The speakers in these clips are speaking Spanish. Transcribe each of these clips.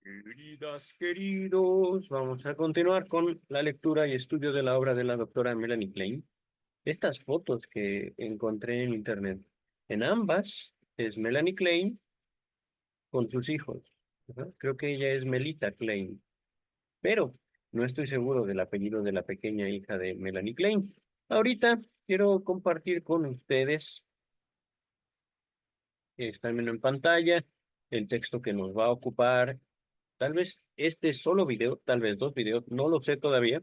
Queridas, queridos, vamos a continuar con la lectura y estudio de la obra de la doctora Melanie Klein. Estas fotos que encontré en internet, en ambas es Melanie Klein con sus hijos. Ajá. Creo que ella es Melita Klein, pero no estoy seguro del apellido de la pequeña hija de Melanie Klein. Ahorita quiero compartir con ustedes, están viendo en pantalla, el texto que nos va a ocupar. Tal vez este solo video, tal vez dos videos, no lo sé todavía.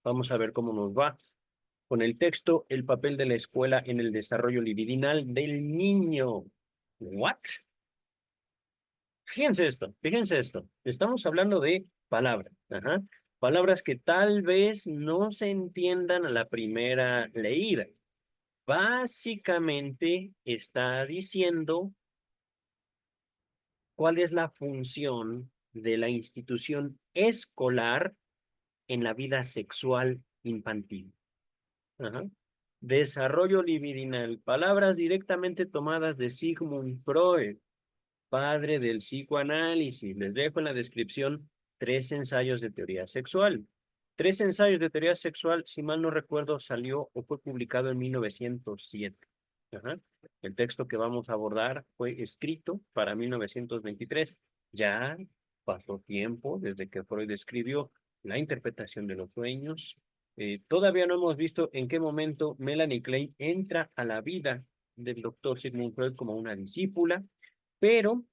Vamos a ver cómo nos va. Con el texto, el papel de la escuela en el desarrollo libidinal del niño. ¿What? Fíjense esto. Estamos hablando de palabras. Ajá. Palabras que tal vez no se entiendan a la primera leída. Básicamente está diciendo cuál es la función de la institución escolar en la vida sexual infantil. Ajá. Desarrollo libidinal. Palabras directamente tomadas de Sigmund Freud, padre del psicoanálisis. Les dejo en la descripción 3 ensayos de teoría sexual. 3 ensayos de teoría sexual, si mal no recuerdo, salió o fue publicado en 1907. Ajá. El texto que vamos a abordar fue escrito para 1923. Ya pasó tiempo desde que Freud escribió la interpretación de los sueños. Todavía no hemos visto en qué momento Melanie Klein entra a la vida del doctor Sigmund Freud como una discípula, pero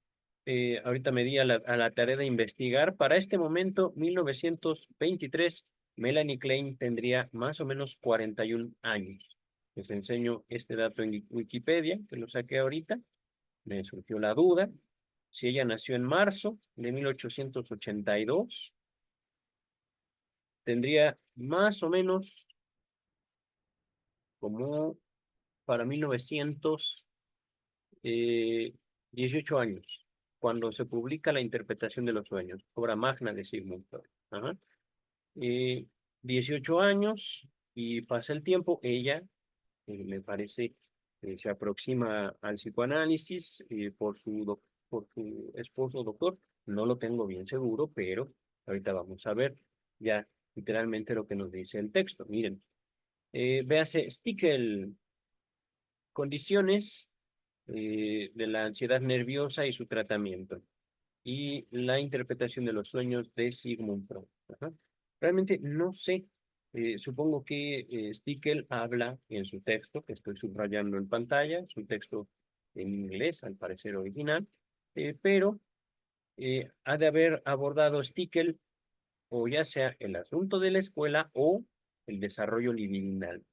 ahorita me di a la tarea de investigar. Para este momento, 1923, Melanie Klein tendría más o menos 41 años. Les enseño este dato en Wikipedia, que lo saqué ahorita. Me surgió la duda. Si ella nació en marzo de 1882, tendría más o menos como para 1918 años, cuando se publica La interpretación de los sueños, obra magna de Sigmund Freud. Ajá. Eh, 18 años y pasa el tiempo, ella, me parece, se aproxima al psicoanálisis por su esposo doctor. No lo tengo bien seguro, pero ahorita vamos a ver ya literalmente lo que nos dice el texto. Miren, véase Stickel, condiciones de la ansiedad nerviosa y su tratamiento, y la interpretación de los sueños de Sigmund Freud. Ajá. Realmente no sé, supongo que Stickel habla en su texto, que estoy subrayando en pantalla, su texto en inglés, al parecer original, pero ha de haber abordado Stickel o ya sea el asunto de la escuela o el desarrollo libidinal.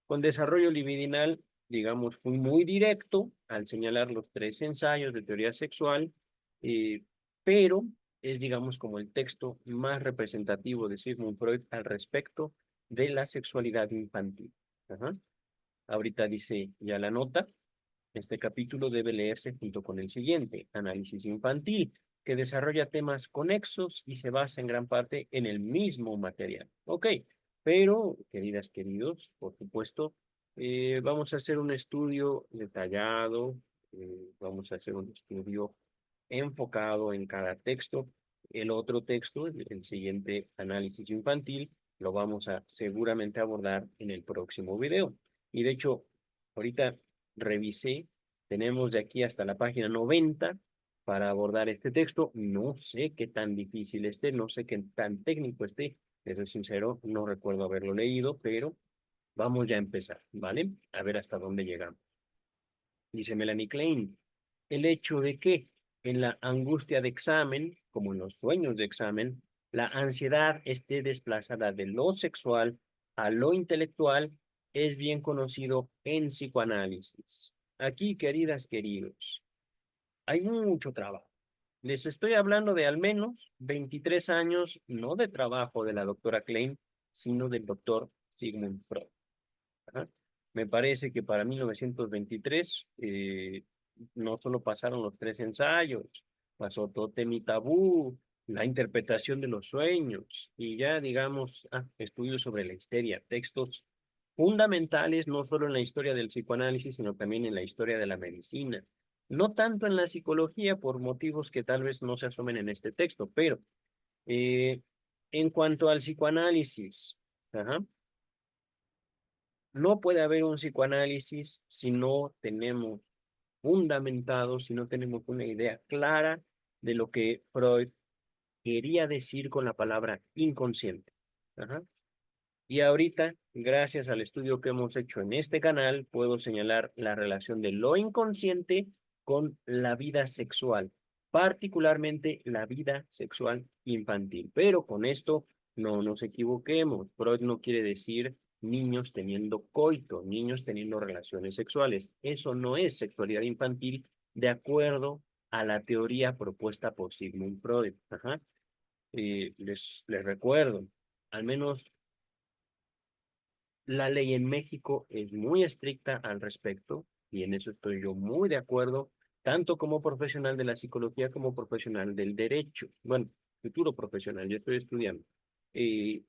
Con desarrollo libidinal, digamos, fui muy directo al señalar los 3 ensayos de teoría sexual, eh, pero es, digamos, como el texto más representativo de Sigmund Freud al respecto de la sexualidad infantil. Ajá. Ahorita dice ya la nota, este capítulo debe leerse junto con el siguiente, Análisis infantil, que desarrolla temas conexos y se basa en gran parte en el mismo material. Ok, pero, queridas, queridos, por supuesto, vamos a hacer un estudio detallado, vamos a hacer un estudio enfocado en cada texto. El otro texto, el siguiente análisis infantil, lo vamos a seguramente abordar en el próximo video. Y de hecho, ahorita revisé, tenemos de aquí hasta la página 90 para abordar este texto. No sé qué tan difícil esté, no sé qué tan técnico esté, pero sincero, no recuerdo haberlo leído, pero vamos ya a empezar, ¿vale? A ver hasta dónde llegamos. Dice Melanie Klein, el hecho de que en la angustia de examen, como en los sueños de examen, la ansiedad esté desplazada de lo sexual a lo intelectual es bien conocido en psicoanálisis. Aquí, queridas, queridos, hay mucho trabajo. Les estoy hablando de al menos 23 años, no de trabajo de la doctora Klein, sino del doctor Sigmund Freud. Ajá. Me parece que para 1923 no solo pasaron los 3 ensayos, pasó Tótem y Tabú, la interpretación de los sueños y ya, digamos, estudios sobre la histeria, textos fundamentales no solo en la historia del psicoanálisis, sino también en la historia de la medicina. No tanto en la psicología por motivos que tal vez no se asomen en este texto, pero eh, en cuanto al psicoanálisis, ajá, no puede haber un psicoanálisis si no tenemos fundamentado, si no tenemos una idea clara de lo que Freud quería decir con la palabra inconsciente. Ajá. Y ahorita, gracias al estudio que hemos hecho en este canal, puedo señalar la relación de lo inconsciente con la vida sexual, particularmente la vida sexual infantil. Pero con esto no nos equivoquemos. Freud no quiere decir niños teniendo coito, niños teniendo relaciones sexuales. Eso no es sexualidad infantil de acuerdo a la teoría propuesta por Sigmund Freud. Ajá. Les recuerdo, al menos la ley en México es muy estricta al respecto y en eso estoy yo muy de acuerdo, tanto como profesional de la psicología como profesional del derecho. Bueno, futuro profesional, yo estoy estudiando. Eh,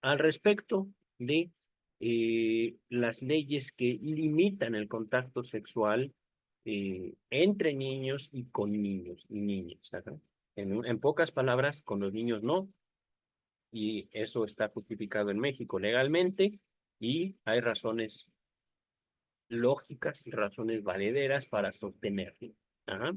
Al respecto de las leyes que limitan el contacto sexual entre niños y con niños y niñas. Ajá. En pocas palabras, con los niños no, y eso está justificado en México legalmente y hay razones lógicas y razones valederas para sostenerlo. Ajá.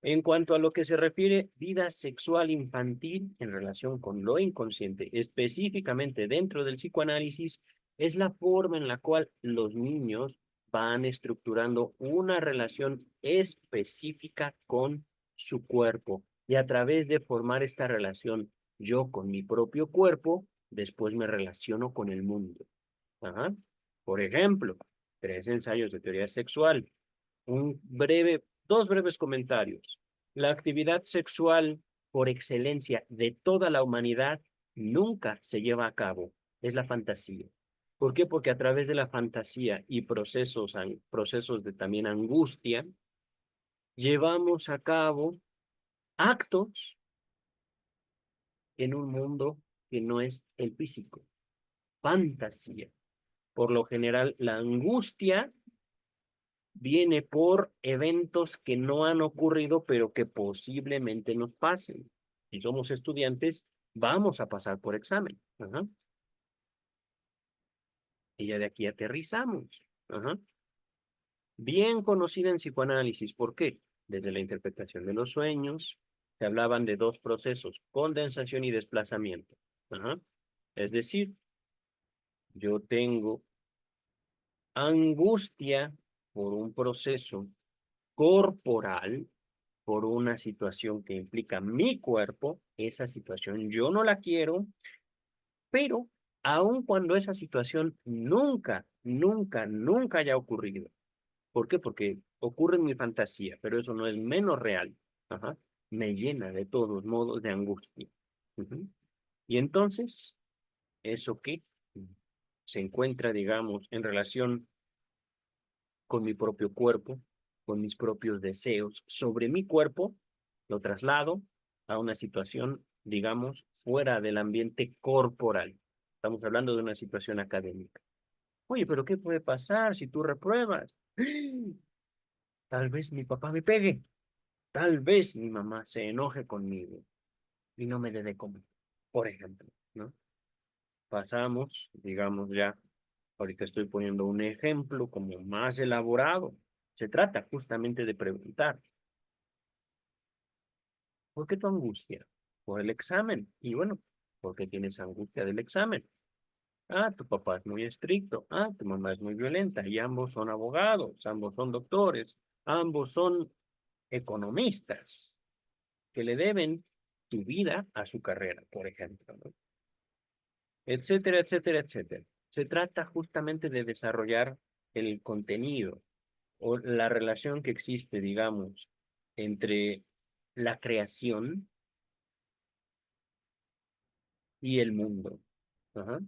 En cuanto a lo que se refiere vida sexual infantil en relación con lo inconsciente, específicamente dentro del psicoanálisis, es la forma en la cual los niños van estructurando una relación específica con su cuerpo y a través de formar esta relación yo con mi propio cuerpo, después me relaciono con el mundo. Ajá. Por ejemplo, 3 ensayos de teoría sexual, dos breves comentarios. La actividad sexual por excelencia de toda la humanidad nunca se lleva a cabo, es la fantasía. ¿Por qué? Porque a través de la fantasía y procesos de también angustia, llevamos a cabo actos en un mundo que no es el físico, fantasía. Por lo general, la angustia viene por eventos que no han ocurrido, pero que posiblemente nos pasen. Si somos estudiantes, vamos a pasar por examen. Ajá. Y ya de aquí aterrizamos. Ajá. Bien conocida en psicoanálisis. ¿Por qué? Desde la interpretación de los sueños, se hablaban de dos procesos, condensación y desplazamiento. Ajá. Es decir, yo tengo angustia por un proceso corporal, por una situación que implica mi cuerpo, esa situación yo no la quiero, pero aun cuando esa situación nunca haya ocurrido. ¿Por qué? Porque ocurre en mi fantasía, pero eso no es menos real. Ajá. Me llena de todos modos de angustia. Ujú. Y entonces, ¿eso qué? Se encuentra, digamos, en relación con mi propio cuerpo, con mis propios deseos sobre mi cuerpo, lo traslado a una situación, digamos, fuera del ambiente corporal. Estamos hablando de una situación académica. Oye, pero ¿qué puede pasar si tú repruebas? Tal vez mi papá me pegue, tal vez mi mamá se enoje conmigo y no me dé de comer, por ejemplo, ¿no? Pasamos, digamos ya, ahorita estoy poniendo un ejemplo como más elaborado. Se trata justamente de preguntar, ¿por qué tu angustia? Por el examen. Y bueno, ¿por qué tienes angustia del examen? Ah, tu papá es muy estricto. Ah, tu mamá es muy violenta. Y ambos son abogados, ambos son doctores, ambos son economistas que le deben su vida a su carrera, por ejemplo, ¿no? Etcétera, etcétera, etcétera. Se trata justamente de desarrollar el contenido o la relación que existe, digamos, entre la creación y el mundo. Ajá.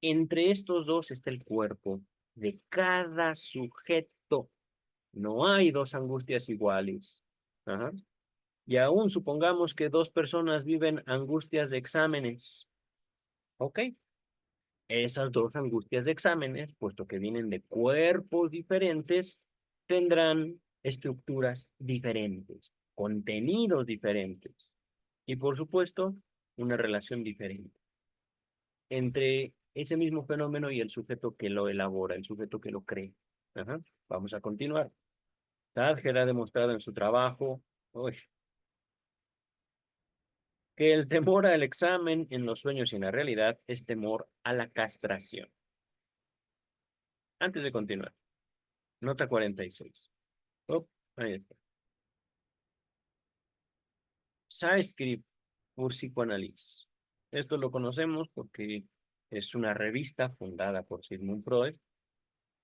Entre estos dos está el cuerpo de cada sujeto. No hay dos angustias iguales. Ajá. Y aún supongamos que dos personas viven angustias de exámenes. ¿Ok? Esas dos angustias de exámenes, puesto que vienen de cuerpos diferentes, tendrán estructuras diferentes, contenidos diferentes y, por supuesto, una relación diferente entre ese mismo fenómeno y el sujeto que lo elabora, el sujeto que lo cree. Ajá. Vamos a continuar. Tadger ha demostrado en su trabajo uy, que el temor al examen en los sueños y en la realidad es temor a la castración. Antes de continuar, nota 46. Oh, ahí está. Zeitschrift pour Psychoanalyse. Esto lo conocemos porque es una revista fundada por Sigmund Freud,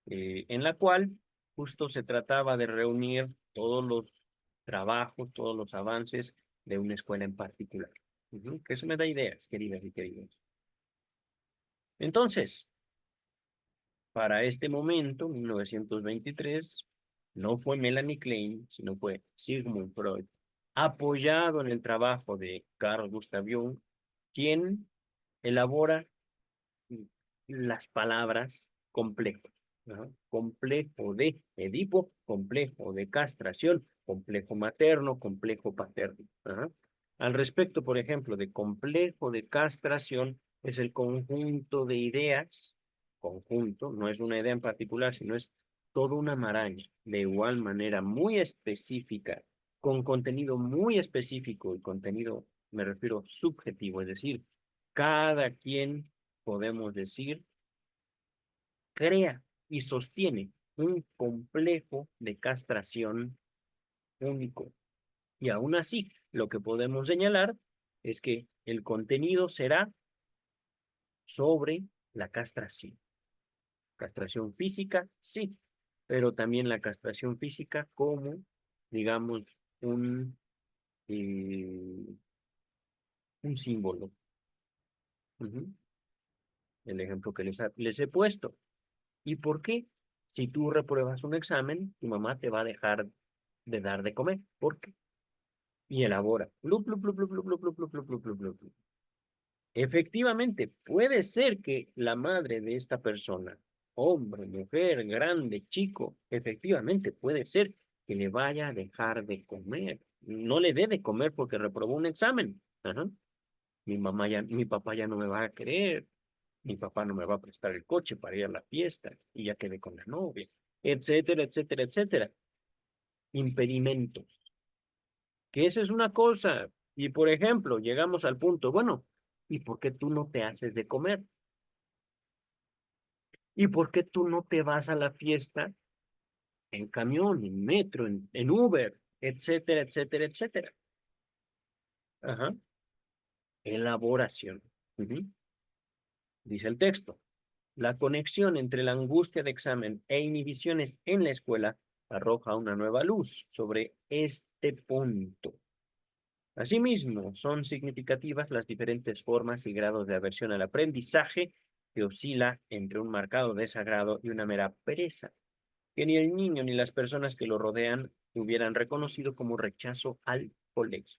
en la cual justo se trataba de reunir todos los trabajos, todos los avances de una escuela en particular. Que eso me da ideas, queridas y queridos. Entonces, para este momento, 1923, no fue Melanie Klein, sino fue Sigmund Freud, apoyado en el trabajo de Carl Gustav Jung, quien elabora las palabras complejo. ¿No? Complejo de Edipo, complejo de castración, complejo materno, complejo paterno. ¿No? Al respecto, por ejemplo, de complejo de castración, es el conjunto de ideas, conjunto, no es una idea en particular, sino es toda una maraña, de igual manera muy específica, con contenido muy específico y contenido, me refiero, subjetivo, es decir, cada quien, podemos decir, crea y sostiene un complejo de castración único. Y aún así, lo que podemos señalar es que el contenido será sobre la castración. Castración física, sí, pero también la castración física como, digamos, eh, un símbolo. El ejemplo que les he puesto. ¿Y por qué? Si tú repruebas un examen, tu mamá te va a dejar de dar de comer. ¿Por qué? Y elabora. Blu, blu, blu, blu, blu, blu, blu, blu, blu, blu, blu, blu, blu. Efectivamente, puede ser que la madre de esta persona, hombre, mujer, grande, chico, efectivamente puede ser que le vaya a dejar de comer. No le dé de comer porque reprobó un examen. Ajá. Mi papá ya no me va a querer. Mi papá no me va a prestar el coche para ir a la fiesta y ya quedé con la novia, etcétera, etcétera, etcétera. Impedimentos. Que esa es una cosa. Y por ejemplo, llegamos al punto, bueno, ¿y por qué tú no te haces de comer? ¿Y por qué tú no te vas a la fiesta en camión, en metro, en Uber, etcétera, etcétera, etcétera? Ajá. Elaboración. Ujú. Dice el texto. La conexión entre la angustia de examen e inhibiciones en la escuela arroja una nueva luz sobre este punto. Asimismo, son significativas las diferentes formas y grados de aversión al aprendizaje que oscila entre un marcado desagrado y una mera pereza, que ni el niño ni las personas que lo rodean hubieran reconocido como rechazo al colegio.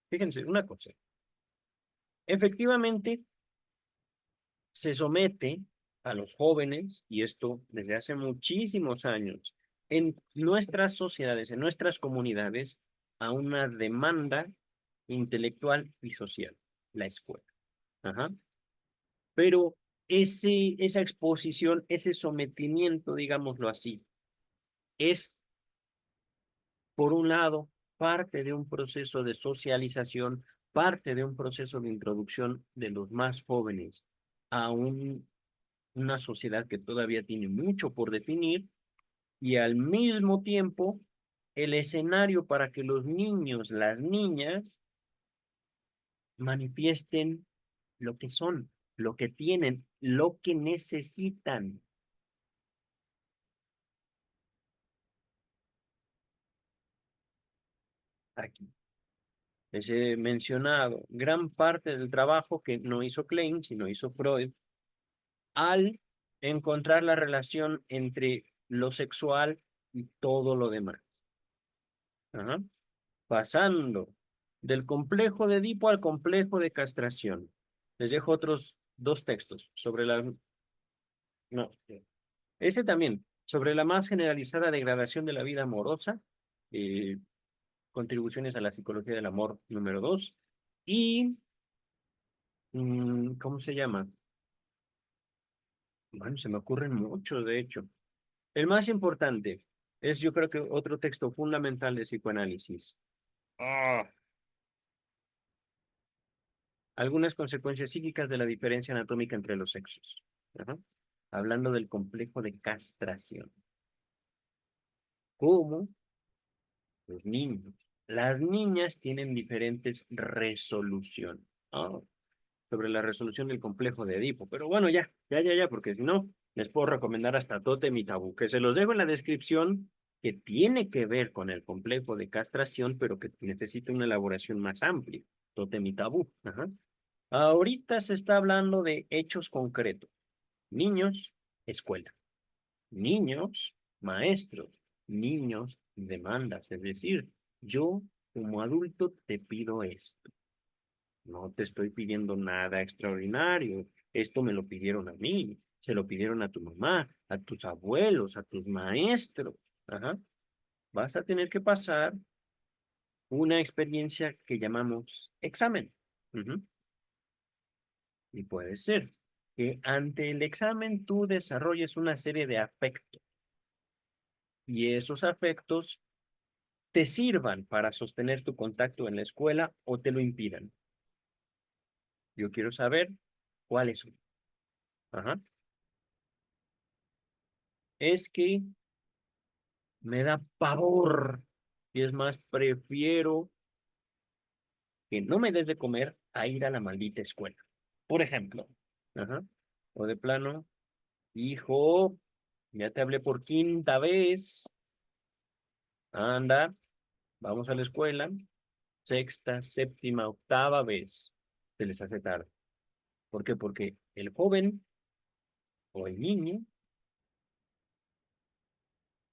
Fíjense, una cosa. Efectivamente, se somete a los jóvenes, y esto desde hace muchísimos años, en nuestras sociedades, en nuestras comunidades, a una demanda intelectual y social, la escuela. Ajá. Pero esa exposición, ese sometimiento, digámoslo así, es, por un lado, parte de un proceso de socialización, parte de un proceso de introducción de los más jóvenes a una sociedad que todavía tiene mucho por definir y al mismo tiempo el escenario para que los niños, las niñas, manifiesten lo que son, lo que tienen, lo que necesitan. Aquí les he mencionado gran parte del trabajo que no hizo Klein, sino hizo Freud, al encontrar la relación entre lo sexual y todo lo demás. Ajá. Pasando del complejo de Edipo al complejo de castración. Les dejo otros dos textos sobre la... No, ese también. Sobre la más generalizada degradación de la vida amorosa, eh, contribuciones a la psicología del amor número 2, y, ¿cómo se llama? Bueno, se me ocurren muchos, de hecho. El más importante es, yo creo que otro texto fundamental de psicoanálisis. Ah, algunas consecuencias psíquicas de la diferencia anatómica entre los sexos. Ajá. Hablando del complejo de castración. ¿Cómo los niños? Las niñas tienen diferentes resoluciones. Ah, sobre la resolución del complejo de Edipo. Pero bueno, ya, porque si no, les puedo recomendar hasta Tótem y Tabú, que se los dejo en la descripción, que tiene que ver con el complejo de castración, pero que necesita una elaboración más amplia. Tótem y Tabú. Ajá. Ahorita se está hablando de hechos concretos. Niños, escuela. Niños, maestros. Niños, demandas. Es decir, yo como adulto te pido esto. No te estoy pidiendo nada extraordinario. Esto me lo pidieron a mí. Se lo pidieron a tu mamá, a tus abuelos, a tus maestros. Ajá. Vas a tener que pasar una experiencia que llamamos examen. Ujú. Y puede ser que ante el examen tú desarrolles una serie de afectos y esos afectos te sirvan para sostener tu contacto en la escuela o te lo impidan. Yo quiero saber cuáles son. Ajá. Es que me da pavor y es más, prefiero que no me des de comer a ir a la maldita escuela. Por ejemplo. Ajá. O de plano, hijo, ya te hablé por quinta vez. Anda, vamos a la escuela. Sexta, séptima, octava vez se les hace tarde. ¿Por qué? Porque el joven o el niño,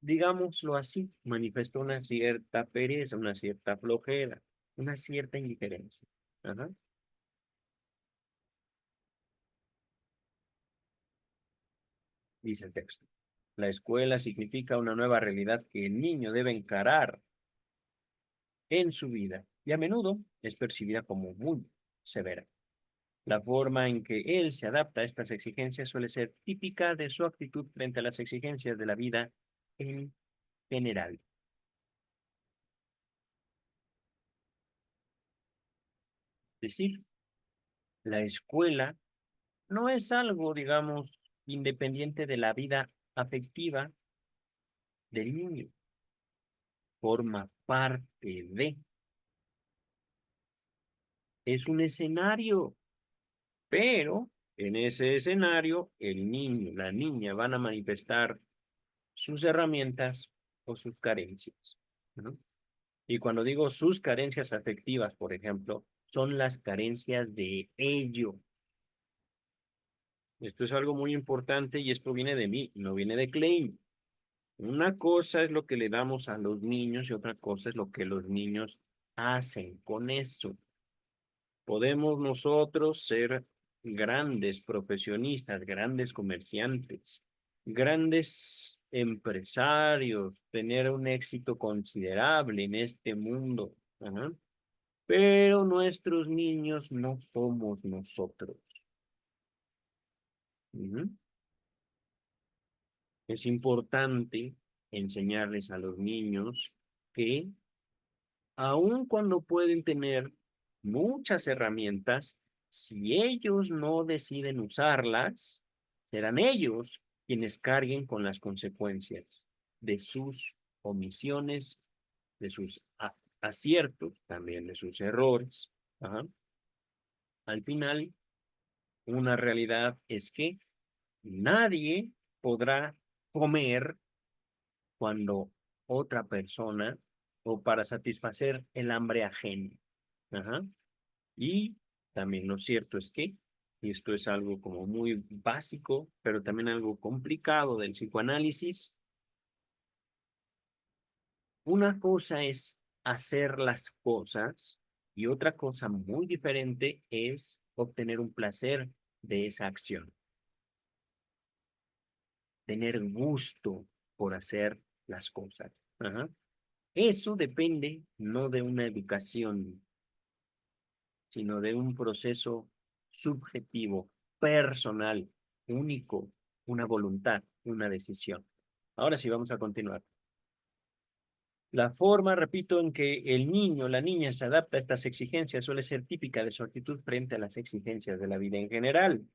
digámoslo así, manifestó una cierta pereza, una cierta flojera, una cierta indiferencia. Ajá. Dice el texto. La escuela significa una nueva realidad que el niño debe encarar en su vida y a menudo es percibida como muy severa. La forma en que él se adapta a estas exigencias suele ser típica de su actitud frente a las exigencias de la vida en general. Es decir, la escuela no es algo, digamos, independiente de la vida afectiva del niño, forma parte de, es un escenario, pero en ese escenario el niño, la niña van a manifestar sus herramientas o sus carencias, ¿no? Y cuando digo sus carencias afectivas, por ejemplo, son las carencias de ello. Esto es algo muy importante y esto viene de mí, no viene de Klein. Una cosa es lo que le damos a los niños y otra cosa es lo que los niños hacen con eso. Podemos nosotros ser grandes profesionistas, grandes comerciantes, grandes empresarios, tener un éxito considerable en este mundo. Ajá. Pero nuestros niños no somos nosotros. Ujú. Es importante enseñarles a los niños que aun cuando pueden tener muchas herramientas, si ellos no deciden usarlas, serán ellos quienes carguen con las consecuencias de sus omisiones, de sus aciertos, también de sus errores. Ajá. Al final, una realidad es que nadie podrá comer cuando otra persona o para satisfacer el hambre ajeno. Ajá. Y también lo cierto es que, y esto es algo como muy básico, pero también algo complicado del psicoanálisis, una cosa es hacer las cosas y otra cosa muy diferente es obtener un placer de esa acción, tener gusto. por hacer las cosas. Ajá. Eso depende no de una educación, sino de un proceso subjetivo, personal, único, una voluntad, una decisión. Ahora sí, vamos a continuar. La forma, repito, en que el niño, la niña se adapta a estas exigencias suele ser típica de su actitud frente a las exigencias de la vida en general.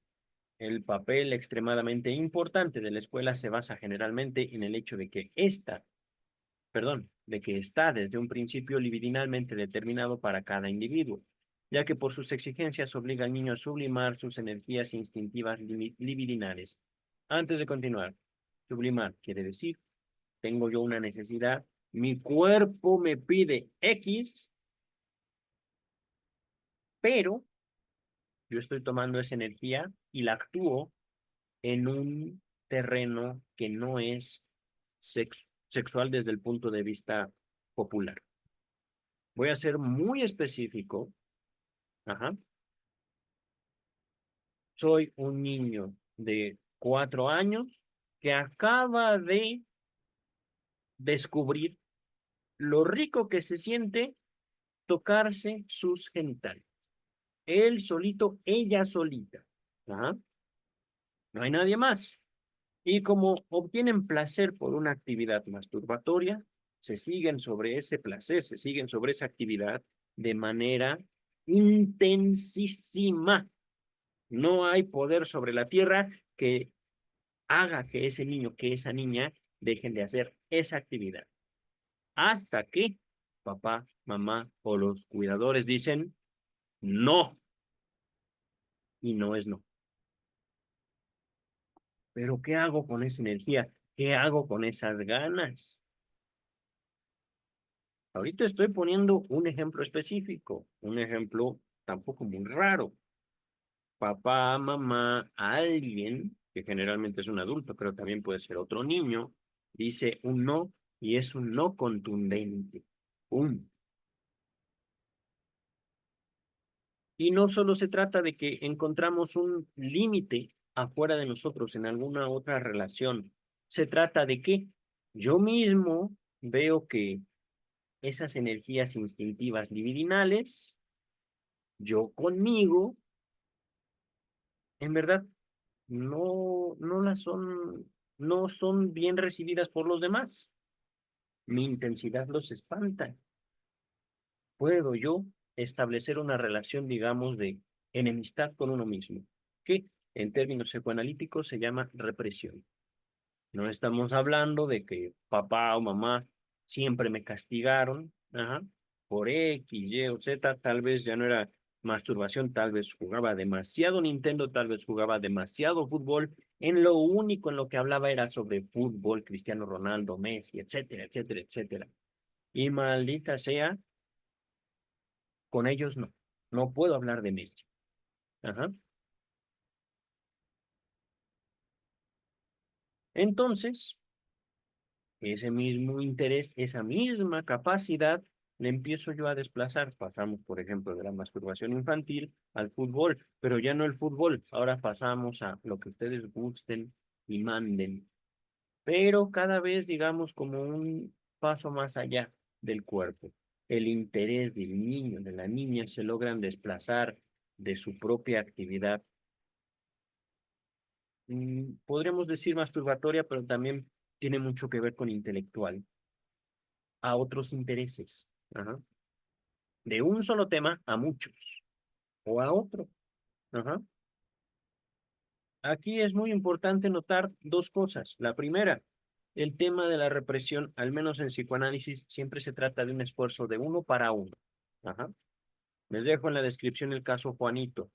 El papel extremadamente importante de la escuela se basa generalmente en el hecho de que de que está desde un principio libidinalmente determinado para cada individuo, ya que por sus exigencias obliga al niño a sublimar sus energías instintivas libidinales. Antes de continuar, sublimar quiere decir, tengo yo una necesidad, mi cuerpo me pide X, pero yo estoy tomando esa energía y la actúo en un terreno que no es sexual desde el punto de vista popular. Voy a ser muy específico. Ajá. Soy un niño de 4 años que acaba de descubrir lo rico que se siente tocarse sus genitales. Él solito, ella solita. Ajá. No hay nadie más. Y como obtienen placer por una actividad masturbatoria, se siguen sobre ese placer, se siguen sobre esa actividad de manera intensísima. No hay poder sobre la tierra que haga que ese niño, que esa niña dejen de hacer esa actividad. Hasta que papá, mamá o los cuidadores dicen no. Y no es no. Pero ¿qué hago con esa energía? ¿Qué hago con esas ganas? Ahorita estoy poniendo un ejemplo específico, un ejemplo tampoco muy raro. Papá, mamá, alguien, que generalmente es un adulto, pero también puede ser otro niño, dice un no y es un no contundente. Un. Y no solo se trata de que encontramos un límite afuera de nosotros en alguna otra relación. Se trata de que yo mismo veo que esas energías instintivas libidinales, yo conmigo, en verdad, no son bien recibidas por los demás. Mi intensidad los espanta. ¿Puedo yo establecer una relación, digamos, de enemistad con uno mismo, que en términos psicoanalíticos se llama represión? No estamos hablando de que papá o mamá siempre me castigaron, ajá, por X, Y o Z, tal vez ya no era masturbación, tal vez jugaba demasiado Nintendo, tal vez jugaba demasiado fútbol, en lo único en lo que hablaba era sobre fútbol, Cristiano Ronaldo, Messi, etcétera, etcétera, etcétera. Y maldita sea, con ellos no, no puedo hablar de Messi. Ajá. Entonces, ese mismo interés, esa misma capacidad, le empiezo yo a desplazar. Pasamos, por ejemplo, de la masturbación infantil al fútbol, pero ya no el fútbol, ahora pasamos a lo que ustedes gusten y manden, pero cada vez, digamos, como un paso más allá del cuerpo. El interés del niño, de la niña, se logran desplazar de su propia actividad, podríamos decir masturbatoria, pero también tiene mucho que ver con intelectual, a otros intereses. Ajá. De un solo tema a muchos o a otro. Ajá. Aquí es muy importante notar dos cosas. La primera, el tema de la represión, al menos en psicoanálisis, siempre se trata de un esfuerzo de uno para uno. Ajá. Les dejo en la descripción el caso Juanito.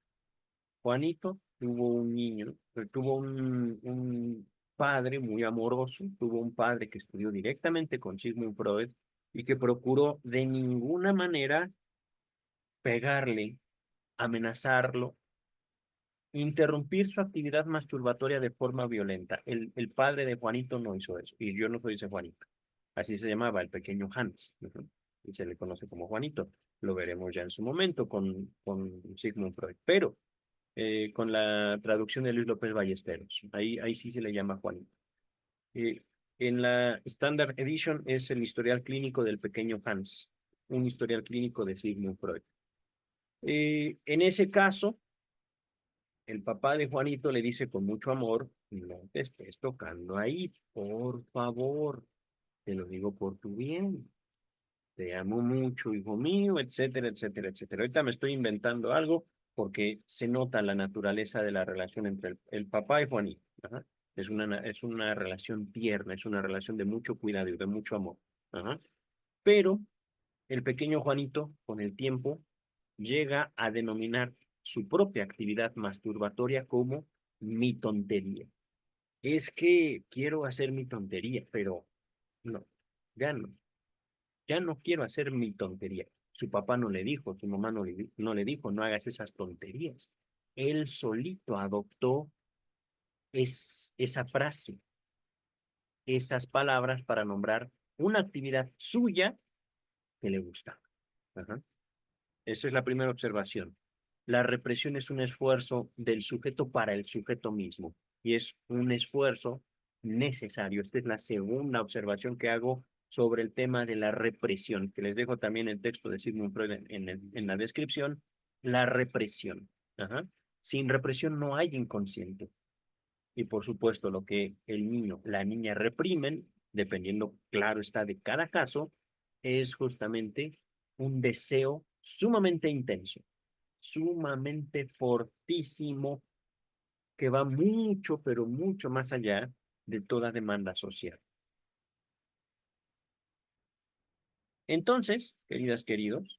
Juanito tuvo un niño, tuvo un padre muy amoroso, tuvo un padre que estudió directamente con Sigmund Freud y que procuró de ninguna manera pegarle, amenazarlo, interrumpir su actividad masturbatoria de forma violenta. El padre de Juanito no hizo eso, y yo no soy ese Juanito. Así se llamaba el pequeño Hans, y se le conoce como Juanito. Lo veremos ya en su momento con Sigmund Freud. Pero con la traducción de Luis López Ballesteros, ahí sí se le llama Juanito. Eh, En la Standard Edition es el historial clínico del pequeño Hans, un historial clínico de Sigmund Freud. En ese caso, el papá de Juanito le dice con mucho amor, no te estés tocando ahí, por favor, te lo digo por tu bien, te amo mucho, hijo mío, etcétera, etcétera, etcétera. Ahorita me estoy inventando algo porque se nota la naturaleza de la relación entre el papá y Juanito. Ajá. Es una relación tierna, es una relación de mucho cuidado y de mucho amor. Ajá. Pero el pequeño Juanito, con el tiempo, llega a denominar su propia actividad masturbatoria como mi tontería. Es que quiero hacer mi tontería, pero no, ya no, ya no quiero hacer mi tontería. Su papá no le dijo, su mamá no le dijo, no hagas esas tonterías. Él solito adoptó esa frase, esas palabras para nombrar una actividad suya que le gusta. Ajá. Esa es la primera observación. La represión es un esfuerzo del sujeto para el sujeto mismo y es un esfuerzo necesario. Esta es la segunda observación que hago sobre el tema de la represión, que les dejo también el texto de Sigmund Freud en la descripción. La represión. Ajá. Sin represión no hay inconsciente. Y por supuesto, lo que el niño, la niña reprimen, dependiendo, claro está, de cada caso, es justamente un deseo sumamente intenso, sumamente fortísimo, que va mucho, pero mucho más allá de toda demanda social. Entonces, queridas, queridos,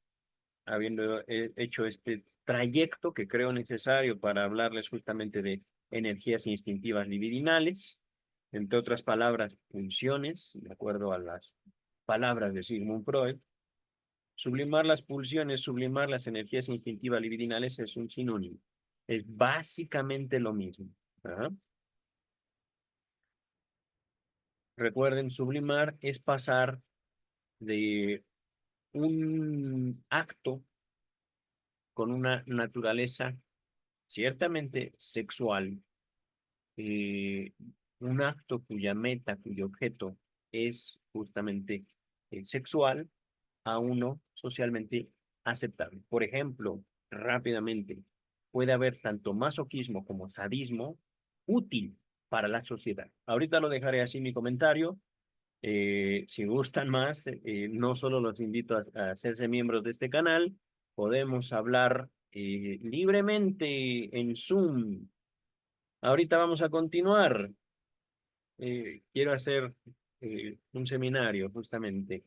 habiendo hecho este trayecto que creo necesario para hablarles justamente de energías instintivas libidinales, entre otras palabras, pulsiones, de acuerdo a las palabras de Sigmund Freud, sublimar las pulsiones, sublimar las energías instintivas libidinales es un sinónimo. Es básicamente lo mismo. ¿Ah? Recuerden, sublimar es pasar de un acto con una naturaleza ciertamente sexual, eh, un acto cuya meta, cuyo objeto es justamente sexual, a uno socialmente aceptable. Por ejemplo, rápidamente, puede haber tanto masoquismo como sadismo útil para la sociedad. Ahorita lo dejaré así mi comentario. Si gustan más, no solo los invito a hacerse miembros de este canal, podemos hablar libremente en Zoom. Ahorita vamos a continuar. Quiero hacer un seminario justamente,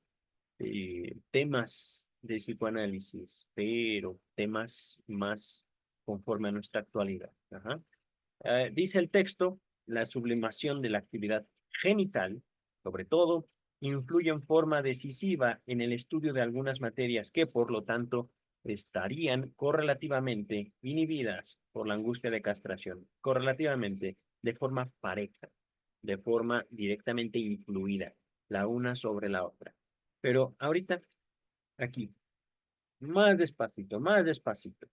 temas de psicoanálisis, pero temas más conforme a nuestra actualidad. Ajá. Dice el texto, la sublimación de la actividad genital, sobre todo, influye en forma decisiva en el estudio de algunas materias que, por lo tanto, estarían correlativamente inhibidas por la angustia de castración, correlativamente, de forma pareja, de forma directamente influida, la una sobre la otra. Pero ahorita, aquí, más despacito, más despacito.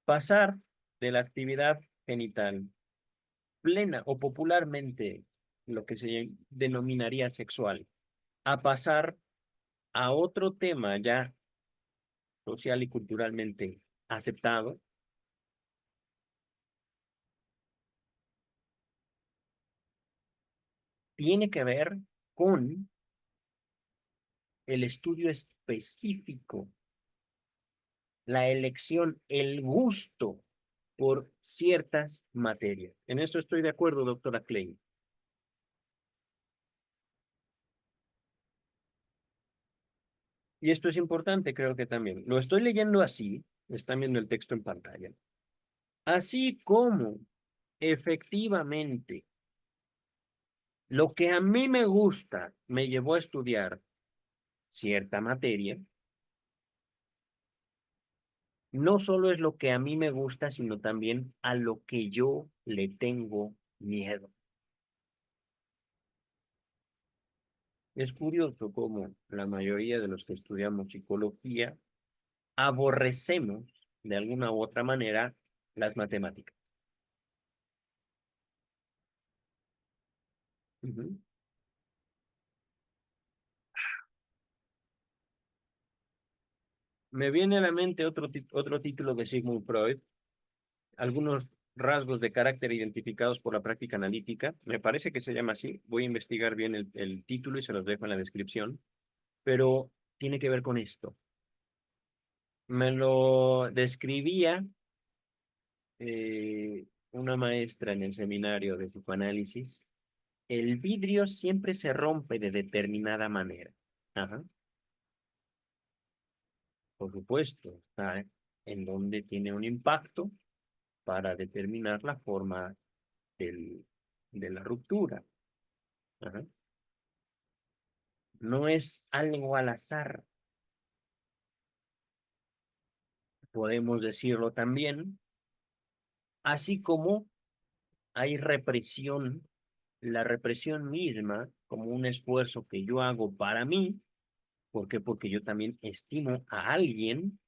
Pasar de la actividad genital plena o popularmente lo que se denominaría sexual, a pasar a otro tema ya social y culturalmente aceptado, tiene que ver con el estudio específico, la elección, el gusto por ciertas materias. En esto estoy de acuerdo, doctora Klein. Y esto es importante, creo que también. Lo estoy leyendo así, están viendo el texto en pantalla. Así como efectivamente lo que a mí me gusta me llevó a estudiar cierta materia, no solo es lo que a mí me gusta, sino también a lo que yo le tengo miedo. Es curioso cómo la mayoría de los que estudiamos psicología aborrecemos de alguna u otra manera las matemáticas. Ujú. Me viene a la mente otro título de Sigmund Freud, algunos rasgos de carácter identificados por la práctica analítica. Me parece que se llama así. Voy a investigar bien el título y se los dejo en la descripción. Pero tiene que ver con esto. Me lo describía una maestra en el seminario de psicoanálisis. El vidrio siempre se rompe de determinada manera. Ajá, por supuesto, está en donde tiene un impacto para determinar la forma de la ruptura. Ajá. No es algo al azar, podemos decirlo también, así como hay represión, la represión misma como un esfuerzo que yo hago para mí. ¿Por qué? Porque yo también estimo a alguien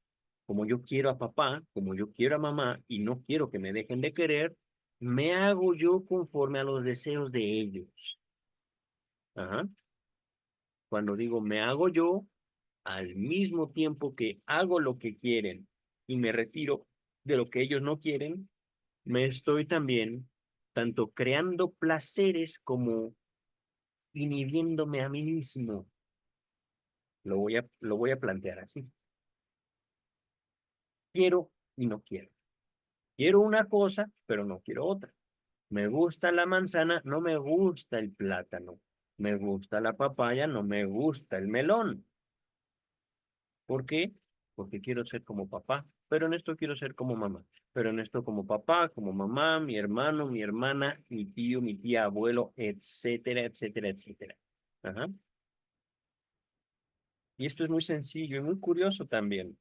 como yo quiero a papá, como yo quiero a mamá y no quiero que me dejen de querer, me hago yo conforme a los deseos de ellos. Ajá. Cuando digo me hago yo, al mismo tiempo que hago lo que quieren y me retiro de lo que ellos no quieren, me estoy también tanto creando placeres como inhibiéndome a mí mismo. Lo voy a plantear así. Quiero y no quiero. Quiero una cosa, pero no quiero otra. Me gusta la manzana, no me gusta el plátano. Me gusta la papaya, no me gusta el melón. ¿Por qué? Porque quiero ser como papá, pero en esto quiero ser como mamá. Pero en esto como papá, como mamá, mi hermano, mi hermana, mi tío, mi tía, abuelo, etcétera, etcétera, etcétera. Ajá. Y esto es muy sencillo y muy curioso también.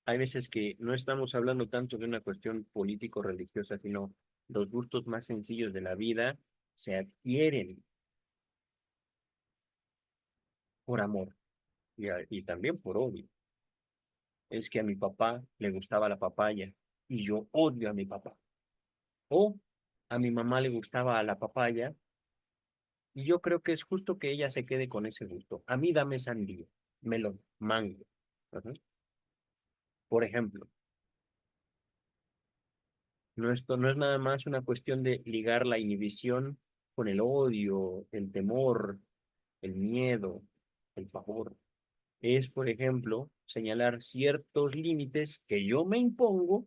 Hay veces que no estamos hablando tanto de una cuestión político-religiosa, sino los gustos más sencillos de la vida se adquieren por amor y también por odio. Es que a mi papá le gustaba la papaya y yo odio a mi papá. O a mi mamá le gustaba la papaya y yo creo que es justo que ella se quede con ese gusto. A mí dame sandía, melón, mango. Ajá. Por ejemplo, esto no es nada más una cuestión de ligar la inhibición con el odio, el temor, el miedo, el pavor. Es, por ejemplo, señalar ciertos límites que yo me impongo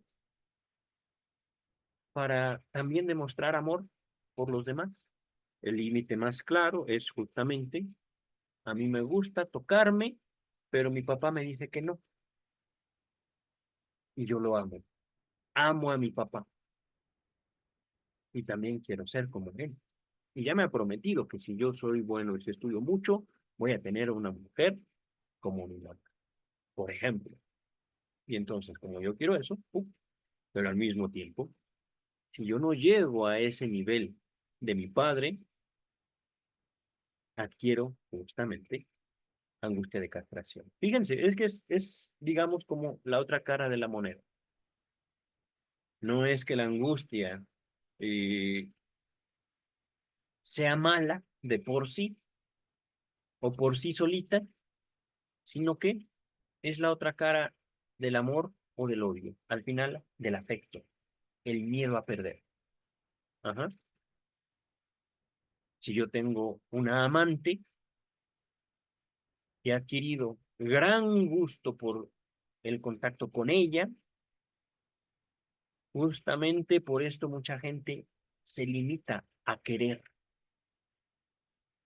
para también demostrar amor por los demás. El límite más claro es justamente, a mí me gusta tocarme, pero mi papá me dice que no, y yo lo amo. Amo a mi papá y también quiero ser como él. Y ya me ha prometido que si yo soy bueno y si estudio mucho, voy a tener una mujer como mi mamá, por ejemplo. Y entonces, como yo quiero eso, pero al mismo tiempo, si yo no llego a ese nivel de mi padre, adquiero justamente angustia de castración. Fíjense, es que digamos, como la otra cara de la moneda. No es que la angustia eh, sea mala de por sí o por sí solita, sino que es la otra cara del amor o del odio, al final del afecto, el miedo a perder. Ajá. Si yo tengo una amante que ha adquirido gran gusto por el contacto con ella, justamente por esto mucha gente se limita a querer.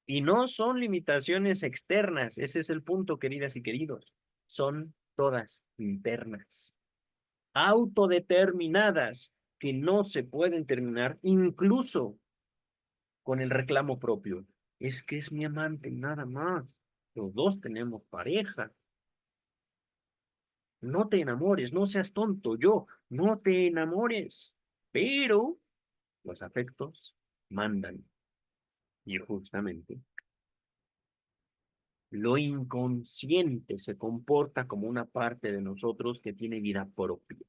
Y no son limitaciones externas, ese es el punto, queridas y queridos. Son todas internas, autodeterminadas, que no se pueden terminar incluso con el reclamo propio. Es que es mi amante, nada más. Los dos tenemos pareja. No te enamores, no seas tonto, yo, no te enamores. Pero los afectos mandan. Y justamente lo inconsciente se comporta como una parte de nosotros que tiene vida propia.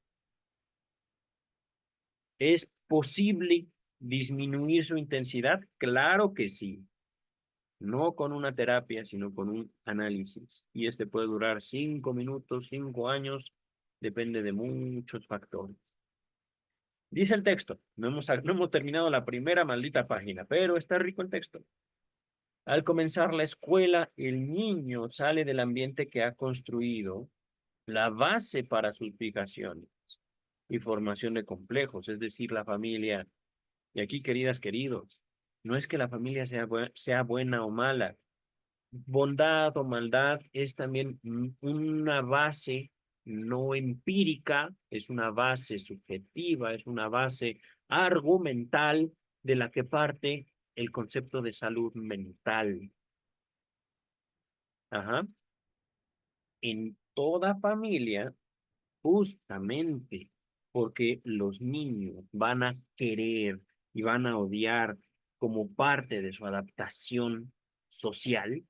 ¿Es posible disminuir su intensidad? Claro que sí. no con una terapia, sino con un análisis. Y este puede durar 5 minutos, 5 años, depende de muchos factores. Dice el texto, no hemos terminado la primera maldita página, pero está rico el texto. Al comenzar la escuela, el niño sale del ambiente que ha construido la base para sus fijaciones y formación de complejos, es decir, la familia. Y aquí, queridas, queridos, no es que la familia sea buena o mala. Bondad o maldad es también una base no empírica, es una base subjetiva, es una base argumental de la que parte el concepto de salud mental. Ajá. En toda familia, justamente porque los niños van a querer y van a odiar como parte de su adaptación social,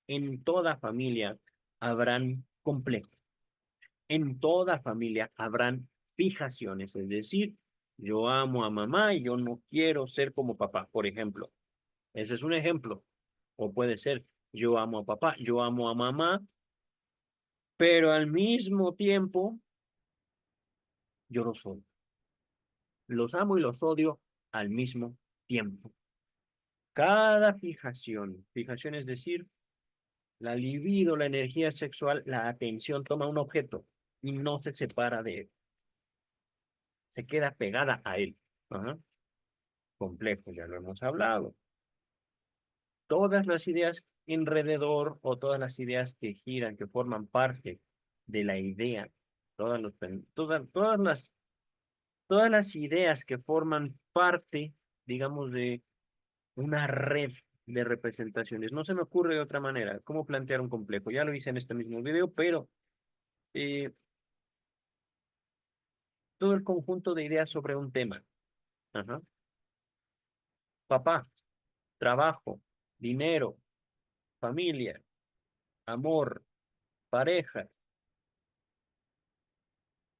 en toda familia habrán complejos, en toda familia habrán fijaciones, es decir, yo amo a mamá y yo no quiero ser como papá, por ejemplo. Ese es un ejemplo. O puede ser, yo amo a papá, yo amo a mamá, pero al mismo tiempo yo los odio. Los amo y los odio al mismo tiempo. Cada fijación es decir, la libido, la energía sexual, la atención toma un objeto y no se separa de él, se queda pegada a él. Ajá. Complejo, ya lo hemos hablado. Todas las ideas alrededor o todas las ideas que giran, que forman parte de la idea, todas las ideas que forman parte, digamos, de una red de representaciones. No se me ocurre de otra manera cómo plantear un complejo. Ya lo hice en este mismo video, pero eh, todo el conjunto de ideas sobre un tema. Ajá. Papá, trabajo, dinero, familia, amor, pareja,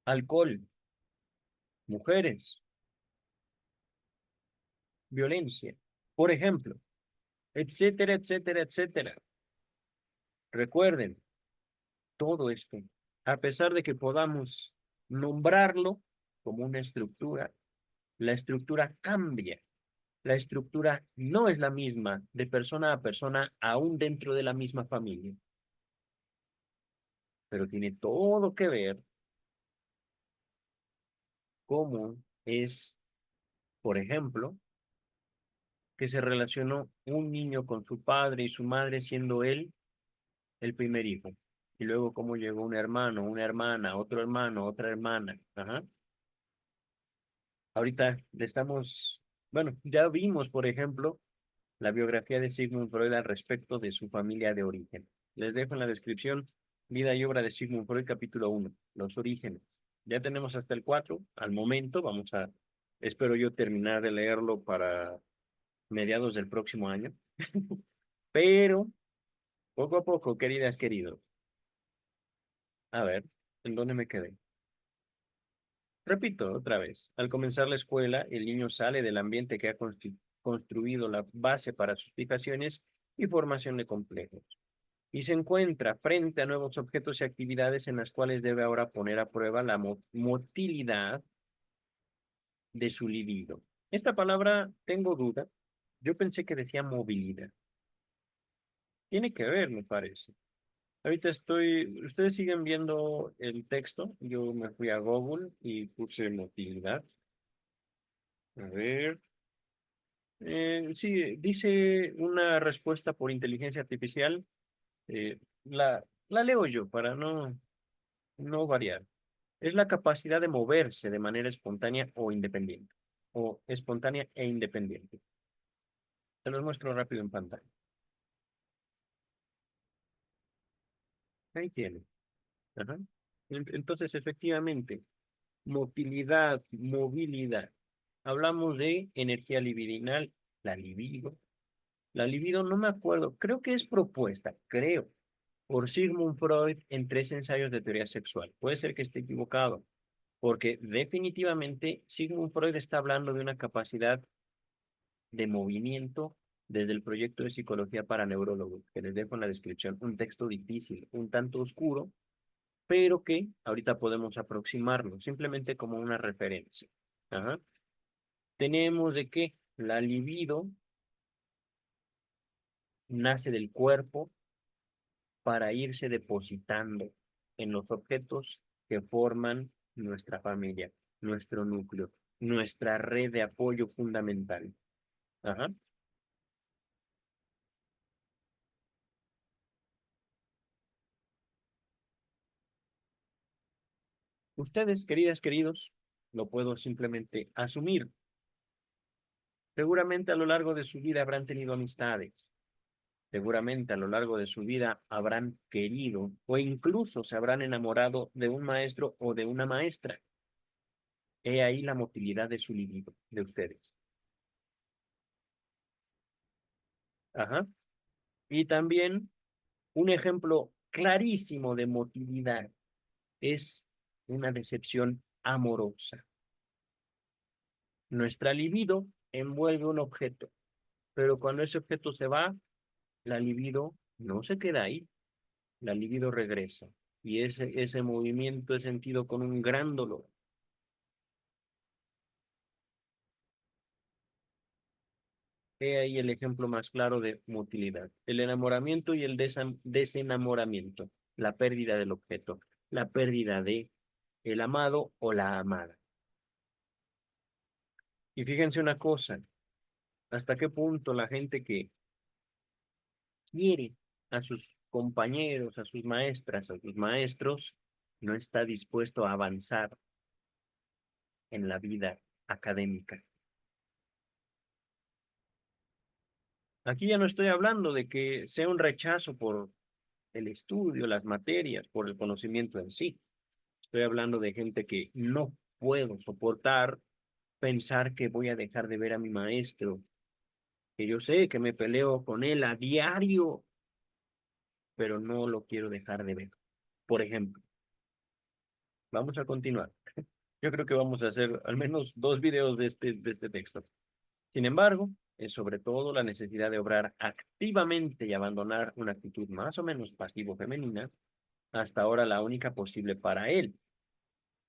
alcohol, mujeres, violencia, por ejemplo, etcétera, etcétera, etcétera. Recuerden, todo esto, a pesar de que podamos nombrarlo como una estructura, la estructura cambia. La estructura no es la misma de persona a persona, aún dentro de la misma familia, pero tiene todo que ver cómo es, por ejemplo, que se relacionó un niño con su padre y su madre siendo él el primer hijo. Y luego cómo llegó un hermano, una hermana, otro hermano, otra hermana. Ajá. Ahorita le estamos, bueno, ya vimos, por ejemplo, la biografía de Sigmund Freud al respecto de su familia de origen. Les dejo en la descripción vida y obra de Sigmund Freud, capítulo 1, los orígenes. Ya tenemos hasta el 4, al momento, espero yo terminar de leerlo para mediados del próximo año, pero poco a poco, queridas, queridos. A ver, ¿en dónde me quedé? Repito otra vez, al comenzar la escuela, el niño sale del ambiente que ha construido la base para sus fijaciones y formación de complejos, y se encuentra frente a nuevos objetos y actividades en las cuales debe ahora poner a prueba la motilidad de su libido. Esta palabra, tengo duda, yo pensé que decía movilidad. Tiene que ver, me parece. Ahorita ustedes siguen viendo el texto, yo me fui a Google y puse motilidad. A ver. Sí, dice una respuesta por inteligencia artificial. La leo yo para no variar. Es la capacidad de moverse de manera espontánea o independiente. O espontánea e independiente. Se los muestro rápido en pantalla. Ahí tiene. Ajá. Entonces, efectivamente, motilidad, movilidad. Hablamos de energía libidinal, la libido. La libido no me acuerdo, creo que es propuesta, creo, por Sigmund Freud en 3 ensayos de teoría sexual. Puede ser que esté equivocado, porque definitivamente Sigmund Freud está hablando de una capacidad de movimiento desde el proyecto de psicología para neurólogos, que les dejo en la descripción, un texto difícil, un tanto oscuro, pero que ahorita podemos aproximarnos simplemente como una referencia. Ajá. Tenemos de que la libido nace del cuerpo para irse depositando en los objetos que forman nuestra familia, nuestro núcleo, nuestra red de apoyo fundamental. Ajá. Ustedes, queridas, queridos, lo puedo simplemente asumir. Seguramente a lo largo de su vida habrán tenido amistades. Seguramente a lo largo de su vida habrán querido o incluso se habrán enamorado de un maestro o de una maestra. He ahí la motilidad de su libido, de ustedes. Ajá. Y también un ejemplo clarísimo de motilidad es una decepción amorosa. Nuestra libido envuelve un objeto, pero cuando ese objeto se va, la libido no se queda ahí, la libido regresa. Y ese movimiento es sentido con un gran dolor. He ahí el ejemplo más claro de motilidad. El enamoramiento y el desenamoramiento, la pérdida del objeto, la pérdida de el amado o la amada. Y fíjense una cosa, hasta qué punto la gente que quiere a sus compañeros, a sus maestras, a sus maestros, no está dispuesto a avanzar en la vida académica. Aquí ya no estoy hablando de que sea un rechazo por el estudio, las materias, por el conocimiento en sí. Estoy hablando de gente que no puedo soportar pensar que voy a dejar de ver a mi maestro, que yo sé que me peleo con él a diario, pero no lo quiero dejar de ver. Por ejemplo, vamos a continuar. Yo creo que vamos a hacer al menos dos videos de este texto. Sin embargo, es sobre todo la necesidad de obrar activamente y abandonar una actitud más o menos pasivo-femenina, hasta ahora la única posible para él,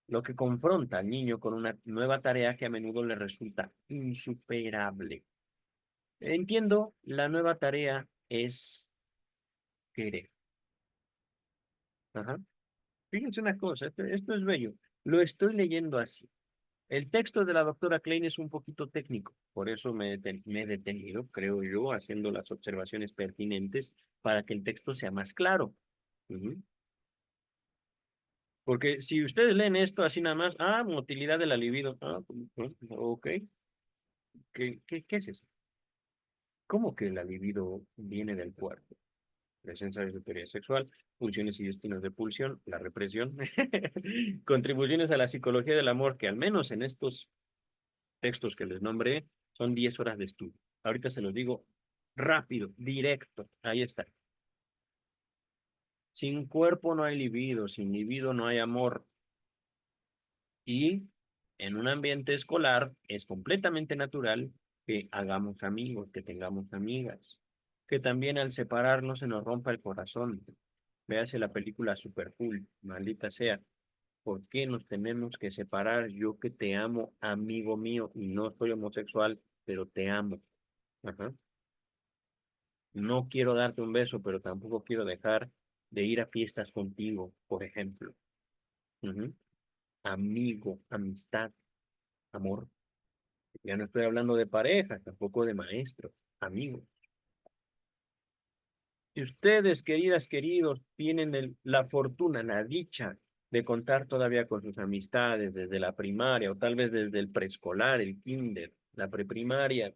lo que confronta al niño con una nueva tarea que a menudo le resulta insuperable. Entiendo, la nueva tarea es querer. Ajá. Fíjense una cosa, esto es bello. Lo estoy leyendo así. El texto de la doctora Klein es un poquito técnico, por eso me he detenido, creo yo, haciendo las observaciones pertinentes para que el texto sea más claro. Ujú. Porque si ustedes leen esto así nada más, motilidad de la libido, ok, ¿qué es eso? ¿Cómo que la libido viene del cuerpo? Presencia de teoría sexual, funciones y destinos de pulsión, la represión, contribuciones a la psicología del amor, que al menos en estos textos que les nombré, son 10 horas de estudio. Ahorita se los digo rápido, directo, ahí está. Sin cuerpo no hay libido, sin libido no hay amor. Y en un ambiente escolar es completamente natural que hagamos amigos, que tengamos amigas, que también al separarnos se nos rompa el corazón. Véase la película Super Cool, maldita sea. ¿Por qué nos tenemos que separar? Yo que te amo, amigo mío, y no soy homosexual, pero te amo. Ajá. No quiero darte un beso, pero tampoco quiero dejar de ir a fiestas contigo, por ejemplo. Ujú. Amigo, amistad, amor. Ya no estoy hablando de pareja, tampoco de maestro, amigo. Si ustedes, queridas, queridos, tienen la fortuna, la dicha de contar todavía con sus amistades desde la primaria o tal vez desde el preescolar, el kinder, la preprimaria,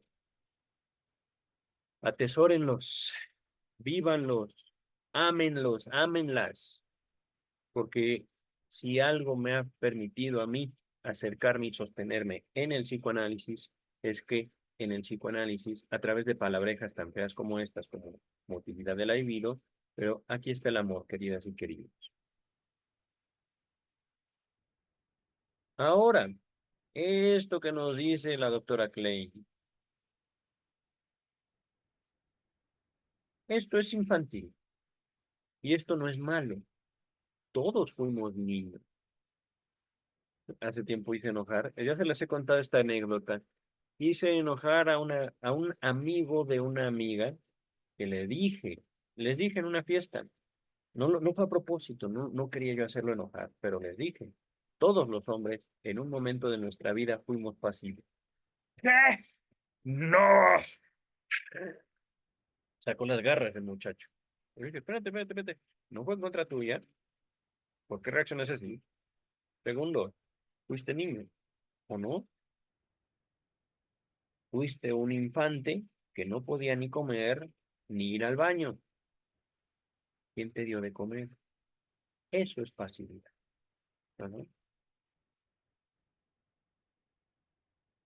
atesórenlos, vívanlos, ámenlos, ámenlas, porque si algo me ha permitido a mí acercarme y sostenerme en el psicoanálisis, es que en el psicoanálisis, a través de palabrejas tan feas como estas, como motilidad del libido, pero aquí está el amor, queridas y queridos. Ahora, esto que nos dice la doctora Klein, Esto es infantil y esto no es malo. Todos fuimos niños. Hace tiempo hice enojar, ya se les he contado esta anécdota. Hice enojar a un amigo de una amiga que les dije en una fiesta, no fue a propósito, no quería yo hacerlo enojar, pero les dije, todos los hombres en un momento de nuestra vida fuimos pasivos. ¿Qué? No. Sacó las garras el muchacho. Le dije, espérate. No fue en contra tuya. ¿Por qué reaccionas así? Segundo, fuiste niño, ¿o no? Fuiste un infante que no podía ni comer ni ir al baño. ¿Quién te dio de comer? Eso es pasividad. Ajá.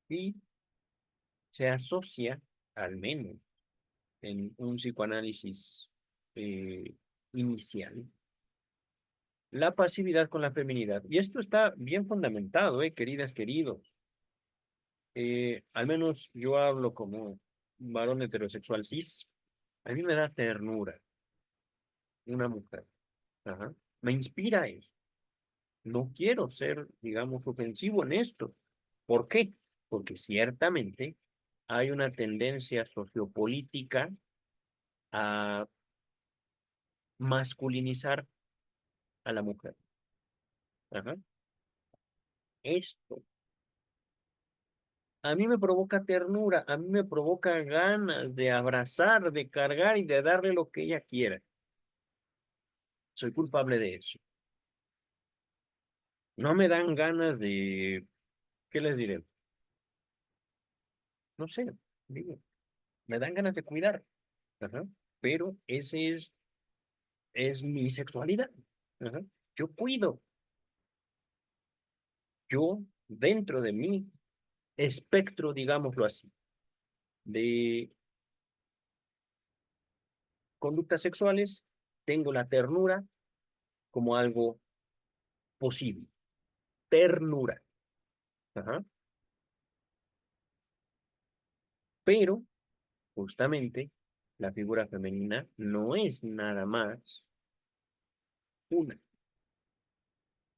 Y se asocia, al menos en un psicoanálisis eh, inicial, la pasividad con la feminidad. Y esto está bien fundamentado, queridas, queridos. Al menos yo hablo como varón heterosexual cis. A mí me da ternura una mujer. Ajá. Me inspira eso. No quiero ser, digamos, ofensivo en esto. ¿Por qué? Porque ciertamente hay una tendencia sociopolítica a masculinizar a la mujer. Ajá. Esto a mí me provoca ternura, a mí me provoca ganas de abrazar, de cargar y de darle lo que ella quiera. Soy culpable de eso. No me dan ganas de, ¿qué les diré? No sé, digo, me dan ganas de cuidar. Ajá. Pero es mi sexualidad. Ajá. Yo cuido, yo dentro de mi espectro, digámoslo así, de conductas sexuales, tengo la ternura como algo posible. Ternura. Ajá. Pero, justamente, la figura femenina no es nada más una.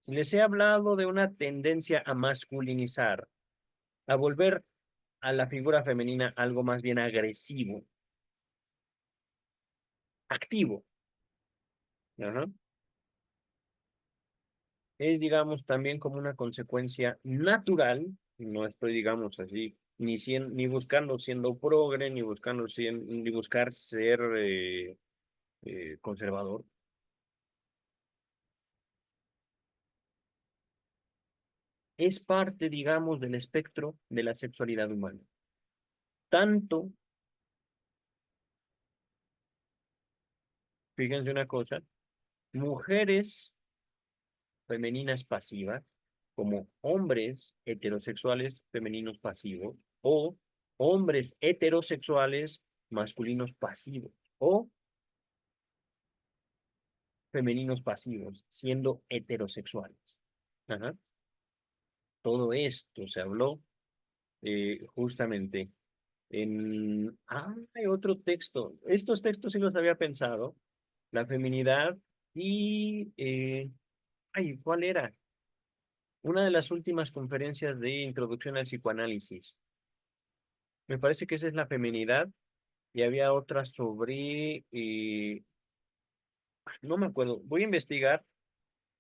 Si les he hablado de una tendencia a masculinizar, a volver a la figura femenina algo más bien agresivo, activo, ajá, es, digamos, también como una consecuencia natural, no estoy, digamos, así, ni buscando siendo progre, ni buscar ser conservador. Es parte, digamos, del espectro de la sexualidad humana. Tanto, fíjense una cosa, mujeres femeninas pasivas, como hombres heterosexuales femeninos pasivos, o hombres heterosexuales masculinos pasivos, o femeninos pasivos, siendo heterosexuales. Ajá. Todo esto se habló justamente en... Ah, hay otro texto. Estos textos sí los había pensado. La feminidad y... ay, ¿cuál era? Una de las últimas conferencias de introducción al psicoanálisis. Me parece que esa es la feminidad y había otra sobre... no me acuerdo. Voy a investigar.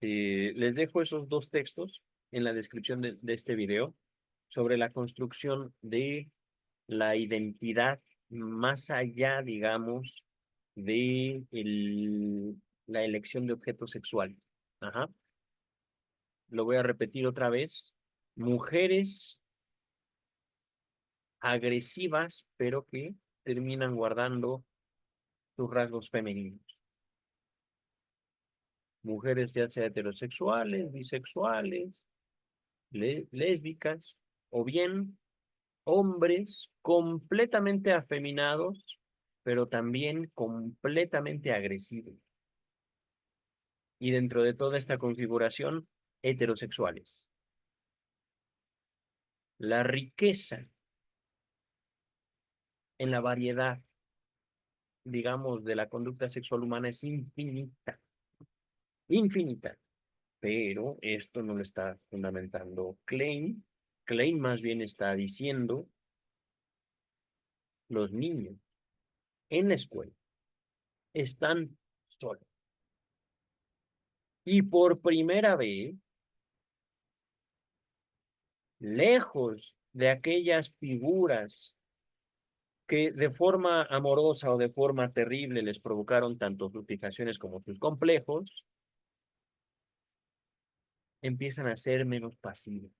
Les dejo esos dos textos en la descripción de este video sobre la construcción de la identidad más allá, digamos, de la elección de objetos sexuales. Ajá. Lo voy a repetir otra vez. Mujeres agresivas, pero que terminan guardando sus rasgos femeninos. Mujeres ya sea heterosexuales, bisexuales, lésbicas, o bien hombres completamente afeminados, pero también completamente agresivos. Y dentro de toda esta configuración, heterosexuales. La riqueza en la variedad digamos, de la conducta sexual humana es infinita, infinita. Pero esto no lo está fundamentando Klein. Klein más bien está diciendo los niños en la escuela están solos. Y por primera vez, lejos de aquellas figuras que de forma amorosa o de forma terrible les provocaron tanto sus fijaciones como sus complejos, empiezan a ser menos pasivos.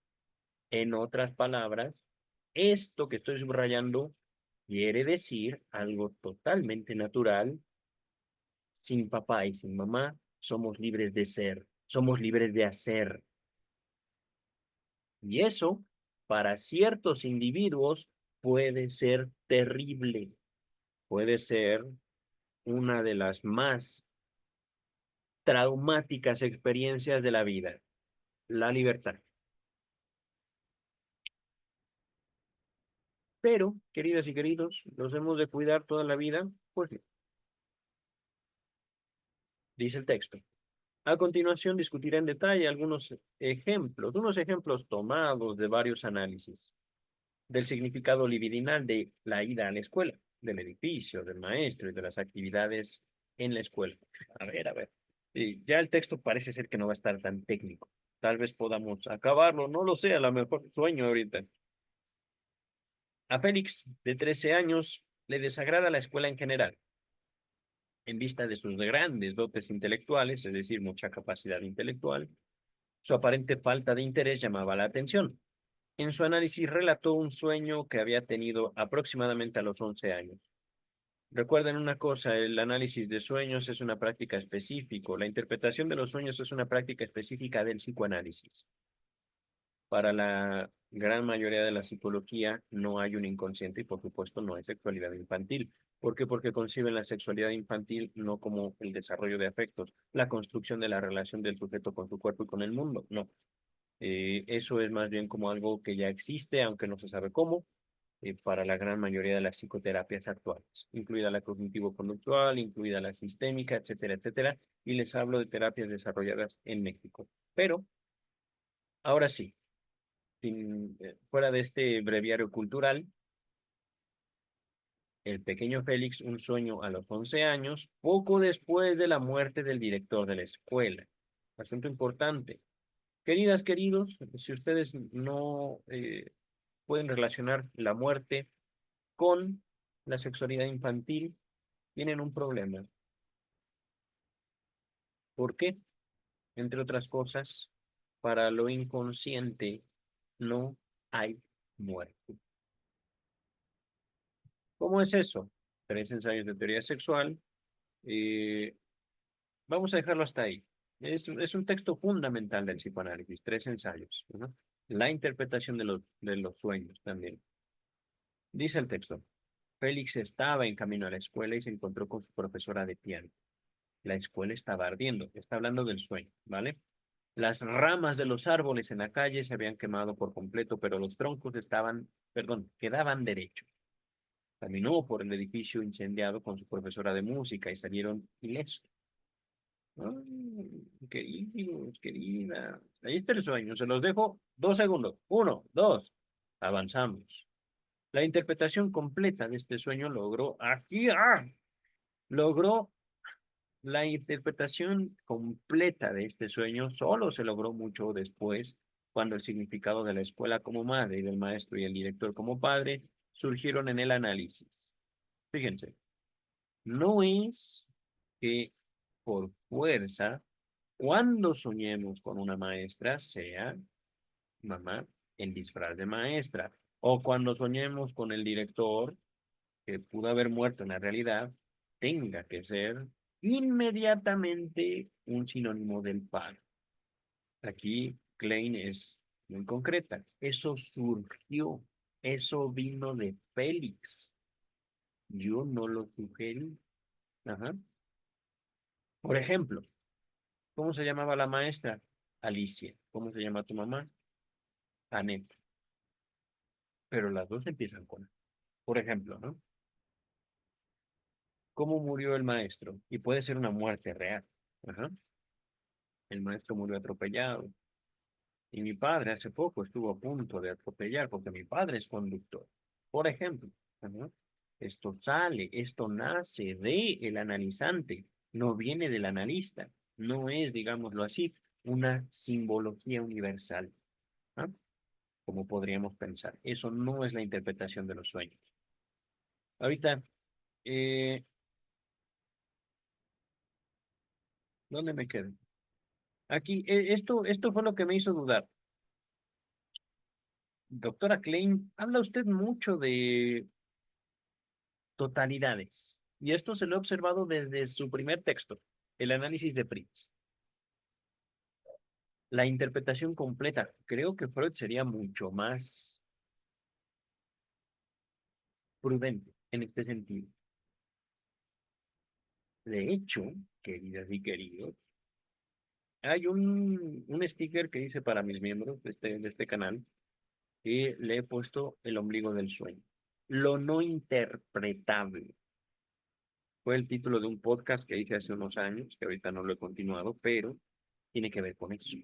En otras palabras, esto que estoy subrayando quiere decir algo totalmente natural. Sin papá y sin mamá, somos libres de ser, somos libres de hacer. Y eso, para ciertos individuos, puede ser terrible, puede ser una de las más traumáticas experiencias de la vida, la libertad. Pero, queridas y queridos, ¿nos hemos de cuidar toda la vida? Pues no, dice el texto. A continuación discutiré en detalle algunos ejemplos, unos ejemplos tomados de varios análisis del significado libidinal de la ida a la escuela, del edificio, del maestro y de las actividades en la escuela. A ver. Ya el texto parece ser que no va a estar tan técnico. Tal vez podamos acabarlo, no lo sé, a lo mejor sueño ahorita. A Félix, de 13 años, le desagrada la escuela en general, en vista de sus grandes dotes intelectuales, es decir, mucha capacidad intelectual. Su aparente falta de interés llamaba la atención. En su análisis relató un sueño que había tenido aproximadamente a los 11 años. Recuerden una cosa, el análisis de sueños es una práctica específica, la interpretación de los sueños es una práctica específica del psicoanálisis. Para la gran mayoría de la psicología no hay un inconsciente y por supuesto no hay sexualidad infantil. ¿Por qué? Porque conciben la sexualidad infantil no como el desarrollo de afectos, la construcción de la relación del sujeto con su cuerpo y con el mundo, no. Eso es más bien como algo que ya existe, aunque no se sabe cómo, para la gran mayoría de las psicoterapias actuales, incluida la cognitivo-conductual, incluida la sistémica, etcétera, etcétera, y les hablo de terapias desarrolladas en México. Pero, ahora sí, fuera de este breviario cultural, el pequeño Félix, un sueño a los 11 años, poco después de la muerte del director de la escuela. Asunto importante. Queridas, queridos, si ustedes no pueden relacionar la muerte con la sexualidad infantil, tienen un problema. ¿Por qué? Entre otras cosas, para lo inconsciente no hay muerte. ¿Cómo es eso? 3 ensayos de teoría sexual. eh, Vamos a dejarlo hasta ahí. Es un texto fundamental del psicoanálisis, 3 ensayos, ¿no? La interpretación de los sueños también. Dice el texto, Félix estaba en camino a la escuela y se encontró con su profesora de piano. La escuela estaba ardiendo, está hablando del sueño, ¿vale? Las ramas de los árboles en la calle se habían quemado por completo, pero los troncos quedaban derechos. Caminó por el edificio incendiado con su profesora de música y salieron ilesos. Ay, queridos, querida. Ahí está el sueño. Se los dejo 2 segundos. 1, 2. Avanzamos. La interpretación completa de este sueño logró la interpretación completa de este sueño solo se logró mucho después, cuando el significado de la escuela como madre y del maestro y el director como padre surgieron en el análisis. Fíjense, no es que por fuerza, cuando soñemos con una maestra, sea mamá en disfraz de maestra, o cuando soñemos con el director que pudo haber muerto en la realidad, tenga que ser inmediatamente un sinónimo del padre. Aquí Klein es muy concreta. Eso surgió, eso vino de Félix. Yo no lo sugerí. Ajá. Por ejemplo, ¿cómo se llamaba la maestra? Alicia. ¿Cómo se llama tu mamá? Anet. Pero las dos empiezan con A. Por ejemplo, ¿no? ¿Cómo murió el maestro? Y puede ser una muerte real. Ajá. El maestro murió atropellado. Y mi padre hace poco estuvo a punto de atropellar porque mi padre es conductor. Por ejemplo, ajá. Esto nace de el analizante, no viene del analista. No es, digámoslo así, una simbología universal, ¿ah? Como podríamos pensar. Eso no es la interpretación de los sueños. Ahorita, eh, ¿dónde me quedo? Aquí, esto fue lo que me hizo dudar. Doctora Klein, habla usted mucho de totalidades. Y esto se lo he observado desde su primer texto, el análisis de Fritz. La interpretación completa. Creo que Freud sería mucho más prudente en este sentido. De hecho, queridas y queridos, hay un sticker que dice para mis miembros de este canal que le he puesto el ombligo del sueño. Lo no interpretable. Fue el título de un podcast que hice hace unos años, que ahorita no lo he continuado, pero tiene que ver con eso.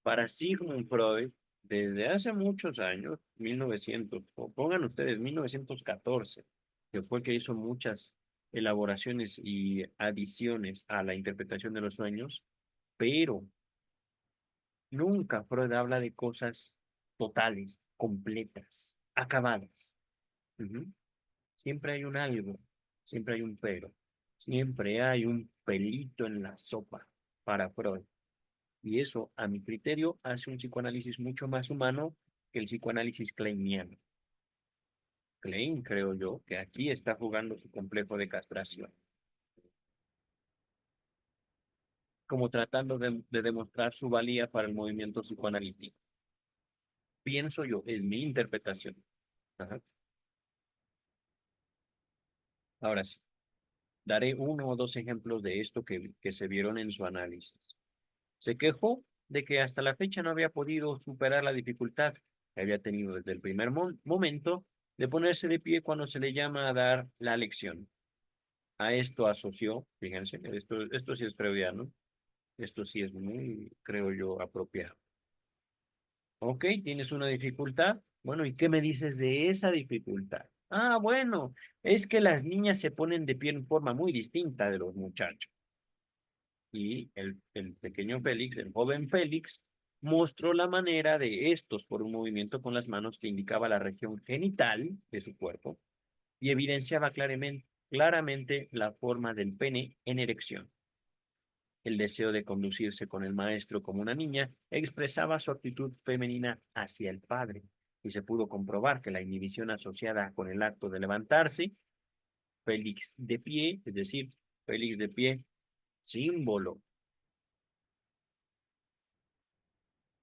Para Sigmund Freud, desde hace muchos años, 1900, o pongan ustedes 1914, que fue el que hizo muchas elaboraciones y adiciones a la interpretación de los sueños, pero nunca Freud habla de cosas totales, completas, acabadas. Ujú. Siempre hay un algo, siempre hay un pero, siempre hay un pelito en la sopa para Freud. Y eso, a mi criterio, hace un psicoanálisis mucho más humano que el psicoanálisis kleiniano. Klein, creo yo, que aquí está jugando su complejo de castración, como tratando de demostrar su valía para el movimiento psicoanalítico. Pienso yo, es mi interpretación. Ajá. Ahora sí, daré uno o dos ejemplos de esto que se vieron en su análisis. Se quejó de que hasta la fecha no había podido superar la dificultad que había tenido desde el primer momento de ponerse de pie cuando se le llama a dar la lección. A esto asoció, fíjense, esto sí es freudiano, esto sí es muy, creo yo, apropiado. Ok, tienes una dificultad. Bueno, ¿y qué me dices de esa dificultad? Ah, bueno, es que las niñas se ponen de pie en forma muy distinta de los muchachos. Y el pequeño Félix, el joven Félix, mostró la manera de estos por un movimiento con las manos que indicaba la región genital de su cuerpo y evidenciaba claramente la forma del pene en erección. El deseo de conducirse con el maestro como una niña expresaba su actitud femenina hacia el padre, y se pudo comprobar que la inhibición asociada con el acto de levantarse, Félix de pie, es decir, Félix de pie, símbolo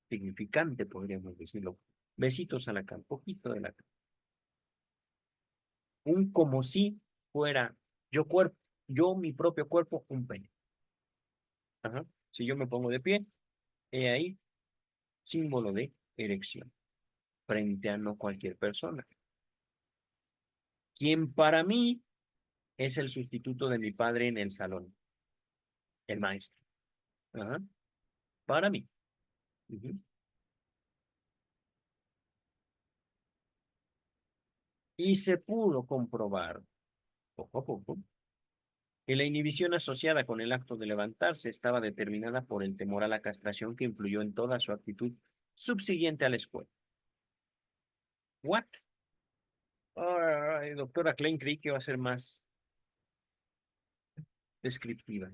significante, podríamos decirlo. Besitos a la cama, poquito de la cama. Un como si fuera yo cuerpo, yo mi propio cuerpo, un pene. Ajá. Si yo me pongo de pie, he ahí símbolo de erección frente a no cualquier persona. Quien para mí es el sustituto de mi padre en el salón, el maestro. Ajá. Para mí. Ujú. Y se pudo comprobar poco a poco que la inhibición asociada con el acto de levantarse estaba determinada por el temor a la castración que influyó en toda su actitud subsiguiente a la escuela. ¿What? Ay, doctora Klein, creí que iba a ser más descriptiva.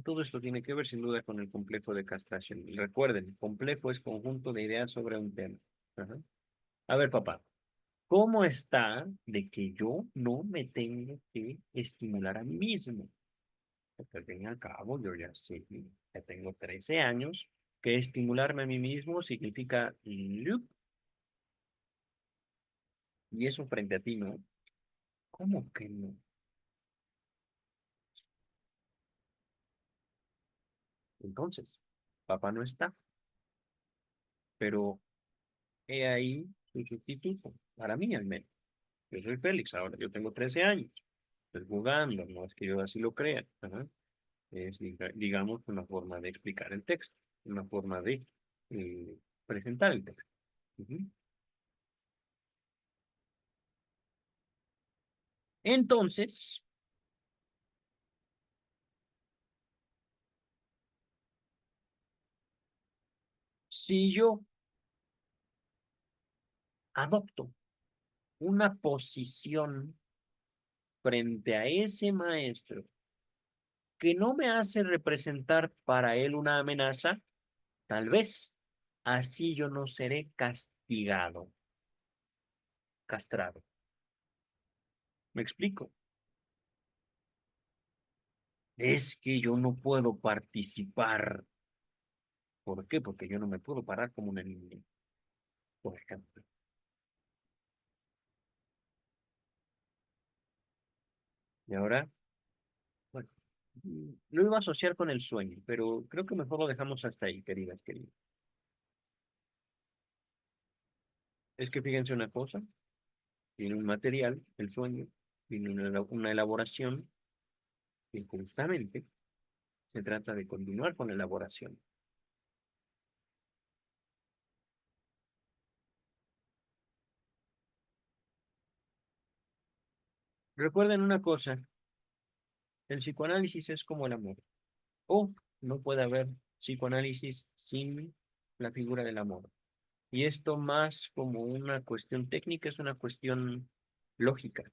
Todo esto tiene que ver sin duda con el complejo de castración. Y recuerden, el complejo es conjunto de ideas sobre un tema. Ajá. A ver, papá, ¿cómo está de que yo no me tengo que estimular a mí mismo? Porque al fin y al cabo, yo ya sé, ya tengo 13 años, que estimularme a mí mismo significa loop, y eso frente a ti, ¿no? ¿Cómo que no? Entonces, papá no está, pero he ahí su sustituto, para mí al menos. Yo soy Félix ahora, yo tengo 13 años. estoy jugando, no es que yo así lo crea. Ajá. Es, digamos, una forma de explicar el texto, una forma de eh, presentar el texto. Ujú. Entonces, si yo adopto una posición frente a ese maestro que no me hace representar para él una amenaza, tal vez así yo no seré castigado, castrado. ¿Me explico? Es que yo no puedo participar. ¿Por qué? Porque yo no me puedo parar como una niña, por ejemplo. Y ahora, bueno, lo iba a asociar con el sueño, pero creo que mejor lo dejamos hasta ahí, queridas, queridos. Es que fíjense una cosa, tiene un material, el sueño, tiene una elaboración, y justamente se trata de continuar con la elaboración. Recuerden una cosa, el psicoanálisis es como el amor, o no puede haber psicoanálisis sin la figura del amor. Y esto más como una cuestión técnica, es una cuestión lógica.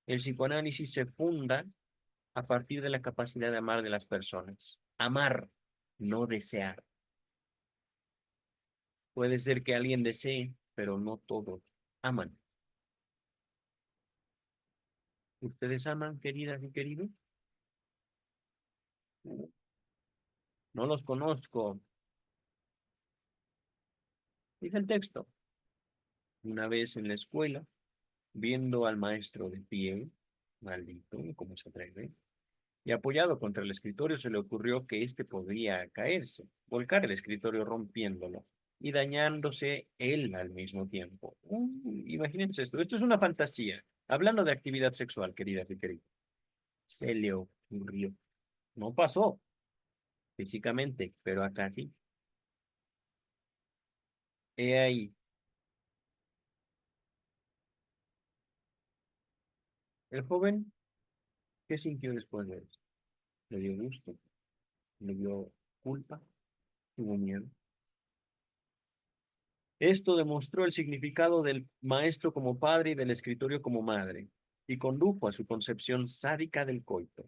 El psicoanálisis se funda a partir de la capacidad de amar de las personas. Amar, no desear. Puede ser que alguien desee, pero no todos aman. ¿Ustedes aman, queridas y queridos? No los conozco. Dice el texto. Una vez en la escuela, viendo al maestro de pie, maldito, ¿cómo se atreve? Y apoyado contra el escritorio, se le ocurrió que éste podría caerse, volcar el escritorio rompiéndolo y dañándose él al mismo tiempo. Imagínense esto. Esto es una fantasía. Hablando de actividad sexual, querida y querido. Se le ocurrió. No pasó físicamente, pero acá sí. He ahí. El joven, ¿qué sintió después de eso? ¿Le dio gusto? ¿Le dio culpa? ¿Tuvo miedo? Esto demostró el significado del maestro como padre y del escritorio como madre, y condujo a su concepción sádica del coito.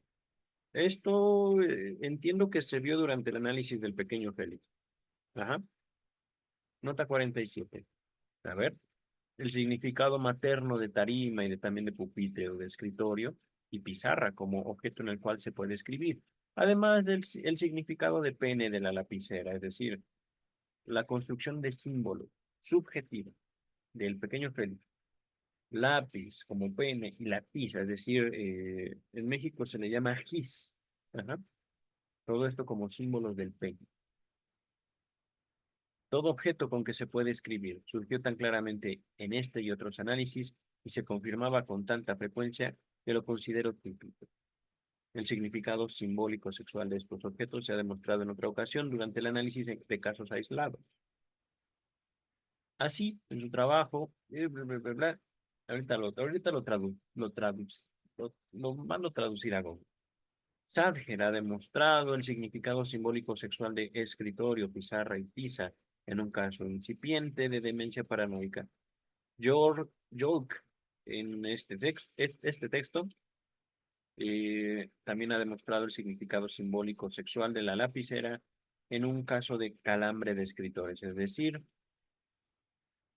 Esto entiendo que se vio durante el análisis del pequeño Félix. Ajá. Nota 47. A ver. El significado materno de tarima y también de pupitre o de escritorio y pizarra como objeto en el cual se puede escribir. Además del el significado de pene de la lapicera, es decir, la construcción de símbolo subjetiva del pequeño Félix. Lápiz como pene y la pizza, es decir, en México se le llama gis. Ajá. Todo esto como símbolos del pene. Todo objeto con que se puede escribir surgió tan claramente en este y otros análisis y se confirmaba con tanta frecuencia que lo considero típico. El significado simbólico sexual de estos objetos se ha demostrado en otra ocasión durante el análisis de casos aislados. Así, en su trabajo, bla, bla, bla, bla, ahorita lo mando a traducir a Google. Sadger ha demostrado el significado simbólico sexual de escritorio, pizarra y tiza en un caso incipiente de demencia paranoica. York, en este texto, también ha demostrado el significado simbólico sexual de la lapicera en un caso de calambre de escritores, es decir,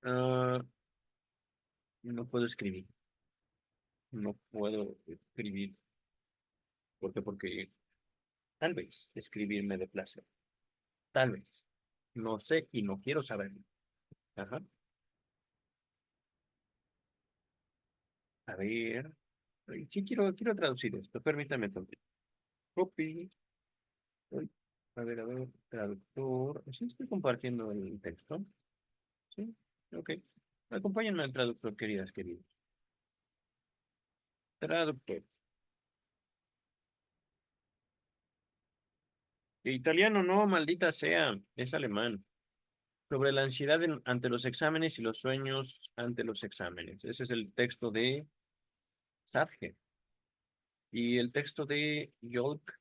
ah, no puedo escribir, no puedo escribir, ¿por qué? Porque tal vez escribirme de placer, tal vez, no sé y no quiero saberlo. Ajá. A ver, ay, sí quiero traducir esto, permítame tantito. Copy, ay, a ver, traductor, sí estoy compartiendo el texto, sí, ok. Acompáñenme al traductor, queridas, queridos. Traductor. Italiano no, maldita sea, es alemán. Sobre la ansiedad ante los exámenes y los sueños ante los exámenes. Ese es el texto de Safge. Y el texto de Yolk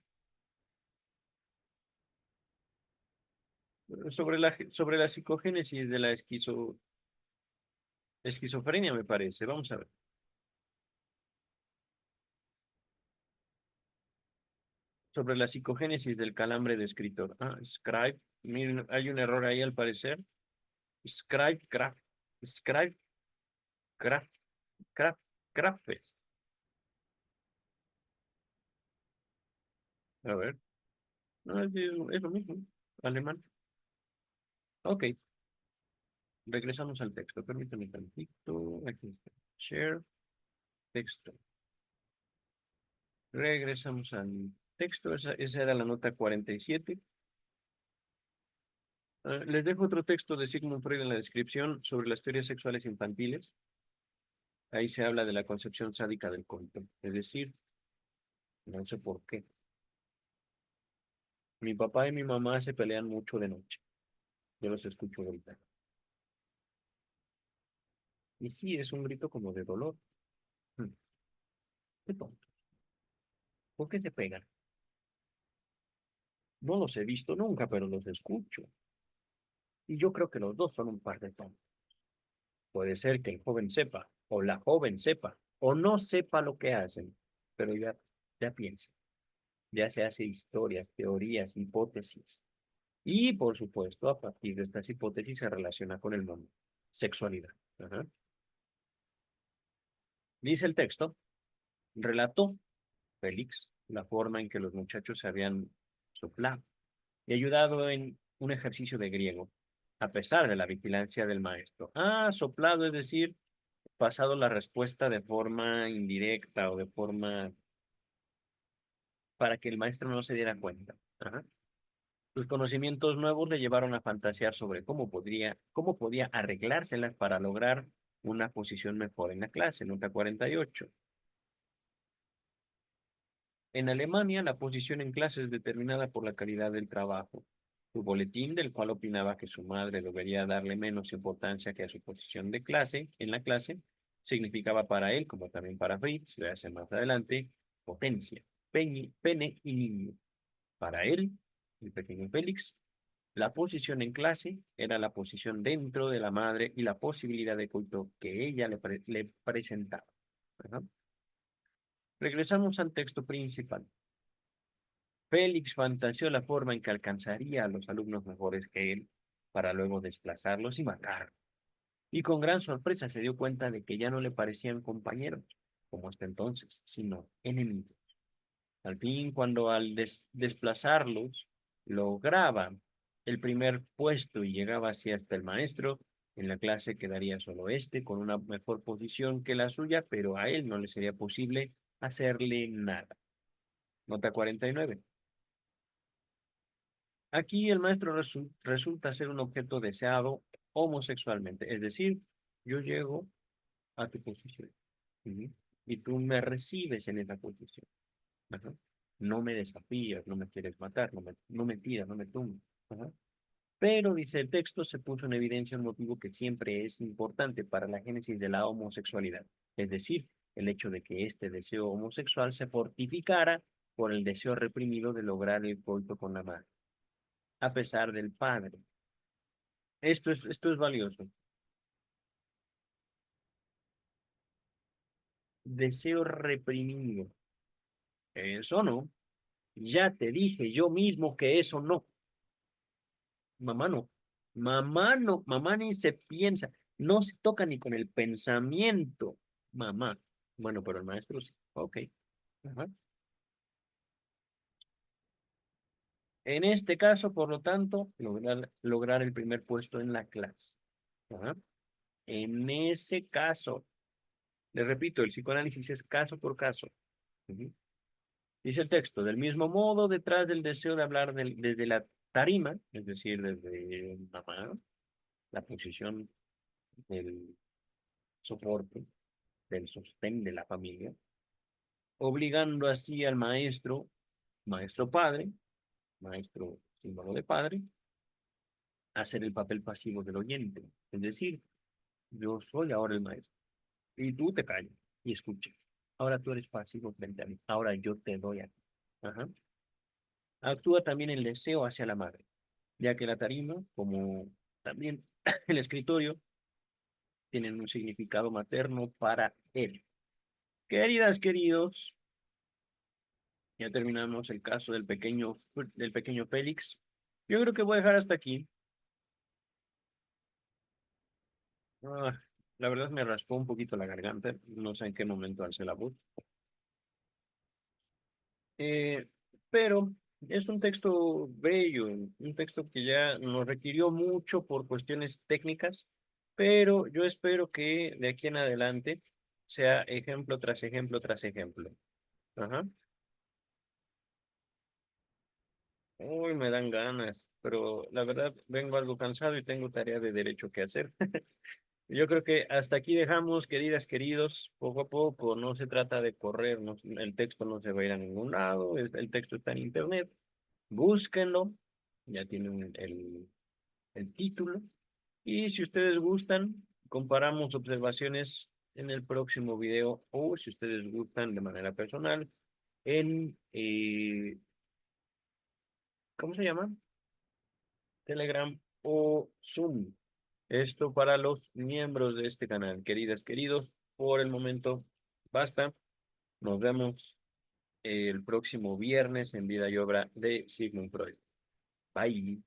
sobre la psicogénesis de la esquizofrenia, me parece. Vamos a ver. Sobre la psicogénesis del calambre de escritor. Ah, scribe. Miren, hay un error ahí al parecer. Scribe, craft. Scribe, craft, craft, craftes. A ver. No, es lo mismo. Alemán. Ok. Regresamos al texto. Permítame tantito. Aquí está. Share texto. Regresamos al texto. Esa era la nota 47. Les dejo otro texto de Sigmund Freud en la descripción sobre las teorías sexuales infantiles. Ahí se habla de la concepción sádica del coito. Es decir, no sé por qué. Mi papá y mi mamá se pelean mucho de noche. Yo los escucho gritar. Y sí, es un grito como de dolor. Hmm, qué tonto. ¿Por qué se pegan? No los he visto nunca, pero los escucho. Y yo creo que los dos son un par de tontos. Puede ser que el joven sepa, o la joven sepa, o no sepa lo que hacen, pero ya piensa, ya se hace historias, teorías, hipótesis. Y, por supuesto, a partir de estas hipótesis se relaciona con el mundo. Sexualidad. Ajá. Dice el texto, relató Félix la forma en que los muchachos se habían soplado y ayudado en un ejercicio de griego, a pesar de la vigilancia del maestro. Ah, soplado, es decir, pasado la respuesta de forma indirecta o de forma para que el maestro no se diera cuenta. Ajá. Sus conocimientos nuevos le llevaron a fantasear sobre cómo podía arreglárselas para lograr una posición mejor en la clase, nota 48. En Alemania, la posición en clase es determinada por la calidad del trabajo. Su boletín, del cual opinaba que su madre debería darle menos importancia que a su posición de clase, en la clase, significaba para él, como también para Fritz, le hace más adelante, potencia, pene y niño. Para él, el pequeño Félix, la posición en clase era la posición dentro de la madre y la posibilidad de culto que ella le presentaba. Ajá. Regresamos al texto principal. Félix fantaseó la forma en que alcanzaría a los alumnos mejores que él para luego desplazarlos y matarlos. Y con gran sorpresa se dio cuenta de que ya no le parecían compañeros, como hasta entonces, sino enemigos. Al fin, cuando al desplazarlos lograba el primer puesto y llegaba así hasta el maestro, en la clase quedaría solo este, con una mejor posición que la suya, pero a él no le sería posible hacerle nada. Nota 49. Aquí el maestro resulta ser un objeto deseado homosexualmente, es decir, yo llego a tu posición, ¿sí? Y tú me recibes en esa posición. Ajá. No me desafías, no me quieres matar, no me tiras, no me tumbas. Ajá. Pero, dice el texto, se puso en evidencia un motivo que siempre es importante para la génesis de la homosexualidad, es decir, el hecho de que este deseo homosexual se fortificara por el deseo reprimido de lograr el coito con la madre, a pesar del padre. Esto es valioso. Deseo reprimido. Eso no. Ya te dije yo mismo que eso no. Mamá no. Mamá no. Mamá ni se piensa. No se toca ni con el pensamiento. Mamá. Bueno, pero el maestro sí. Ok. Ajá. En este caso, por lo tanto, lograr el primer puesto en la clase. Ajá. En ese caso, le repito, el psicoanálisis es caso por caso. Ujú. Dice el texto, del mismo modo, detrás del deseo de hablar desde la tarima, es decir, desde mamá, la posición del soporte, del sostén de la familia, obligando así al maestro, maestro padre, maestro símbolo de padre, a hacer el papel pasivo del oyente. Es decir, yo soy ahora el maestro y tú te callas y escuchas. Ahora tú eres pasivo frente a mí. Ahora yo te doy a ti. Ajá. Actúa también el deseo hacia la madre, ya que la tarima, como también el escritorio, tienen un significado materno para él. Queridas, queridos, ya terminamos el caso del pequeño Félix. Yo creo que voy a dejar hasta aquí. Ah, la verdad me raspó un poquito la garganta, no sé en qué momento alcé la voz. Eh, pero es un texto bello, un texto que ya nos requirió mucho por cuestiones técnicas, pero yo espero que de aquí en adelante sea ejemplo tras ejemplo tras ejemplo. Ajá. Uy, me dan ganas, pero la verdad vengo algo cansado y tengo tarea de derecho que hacer. Yo creo que hasta aquí dejamos, queridas, queridos, poco a poco, no se trata de correr, el texto no se va a ir a ningún lado, el texto está en internet, búsquenlo, ya tienen el título, y si ustedes gustan, comparamos observaciones en el próximo video, o si ustedes gustan de manera personal, en, ¿cómo se llama? Telegram o Zoom. Esto para los miembros de este canal. Queridas, queridos, por el momento basta. Nos vemos el próximo viernes en Vida y Obra de Sigmund Freud. Bye.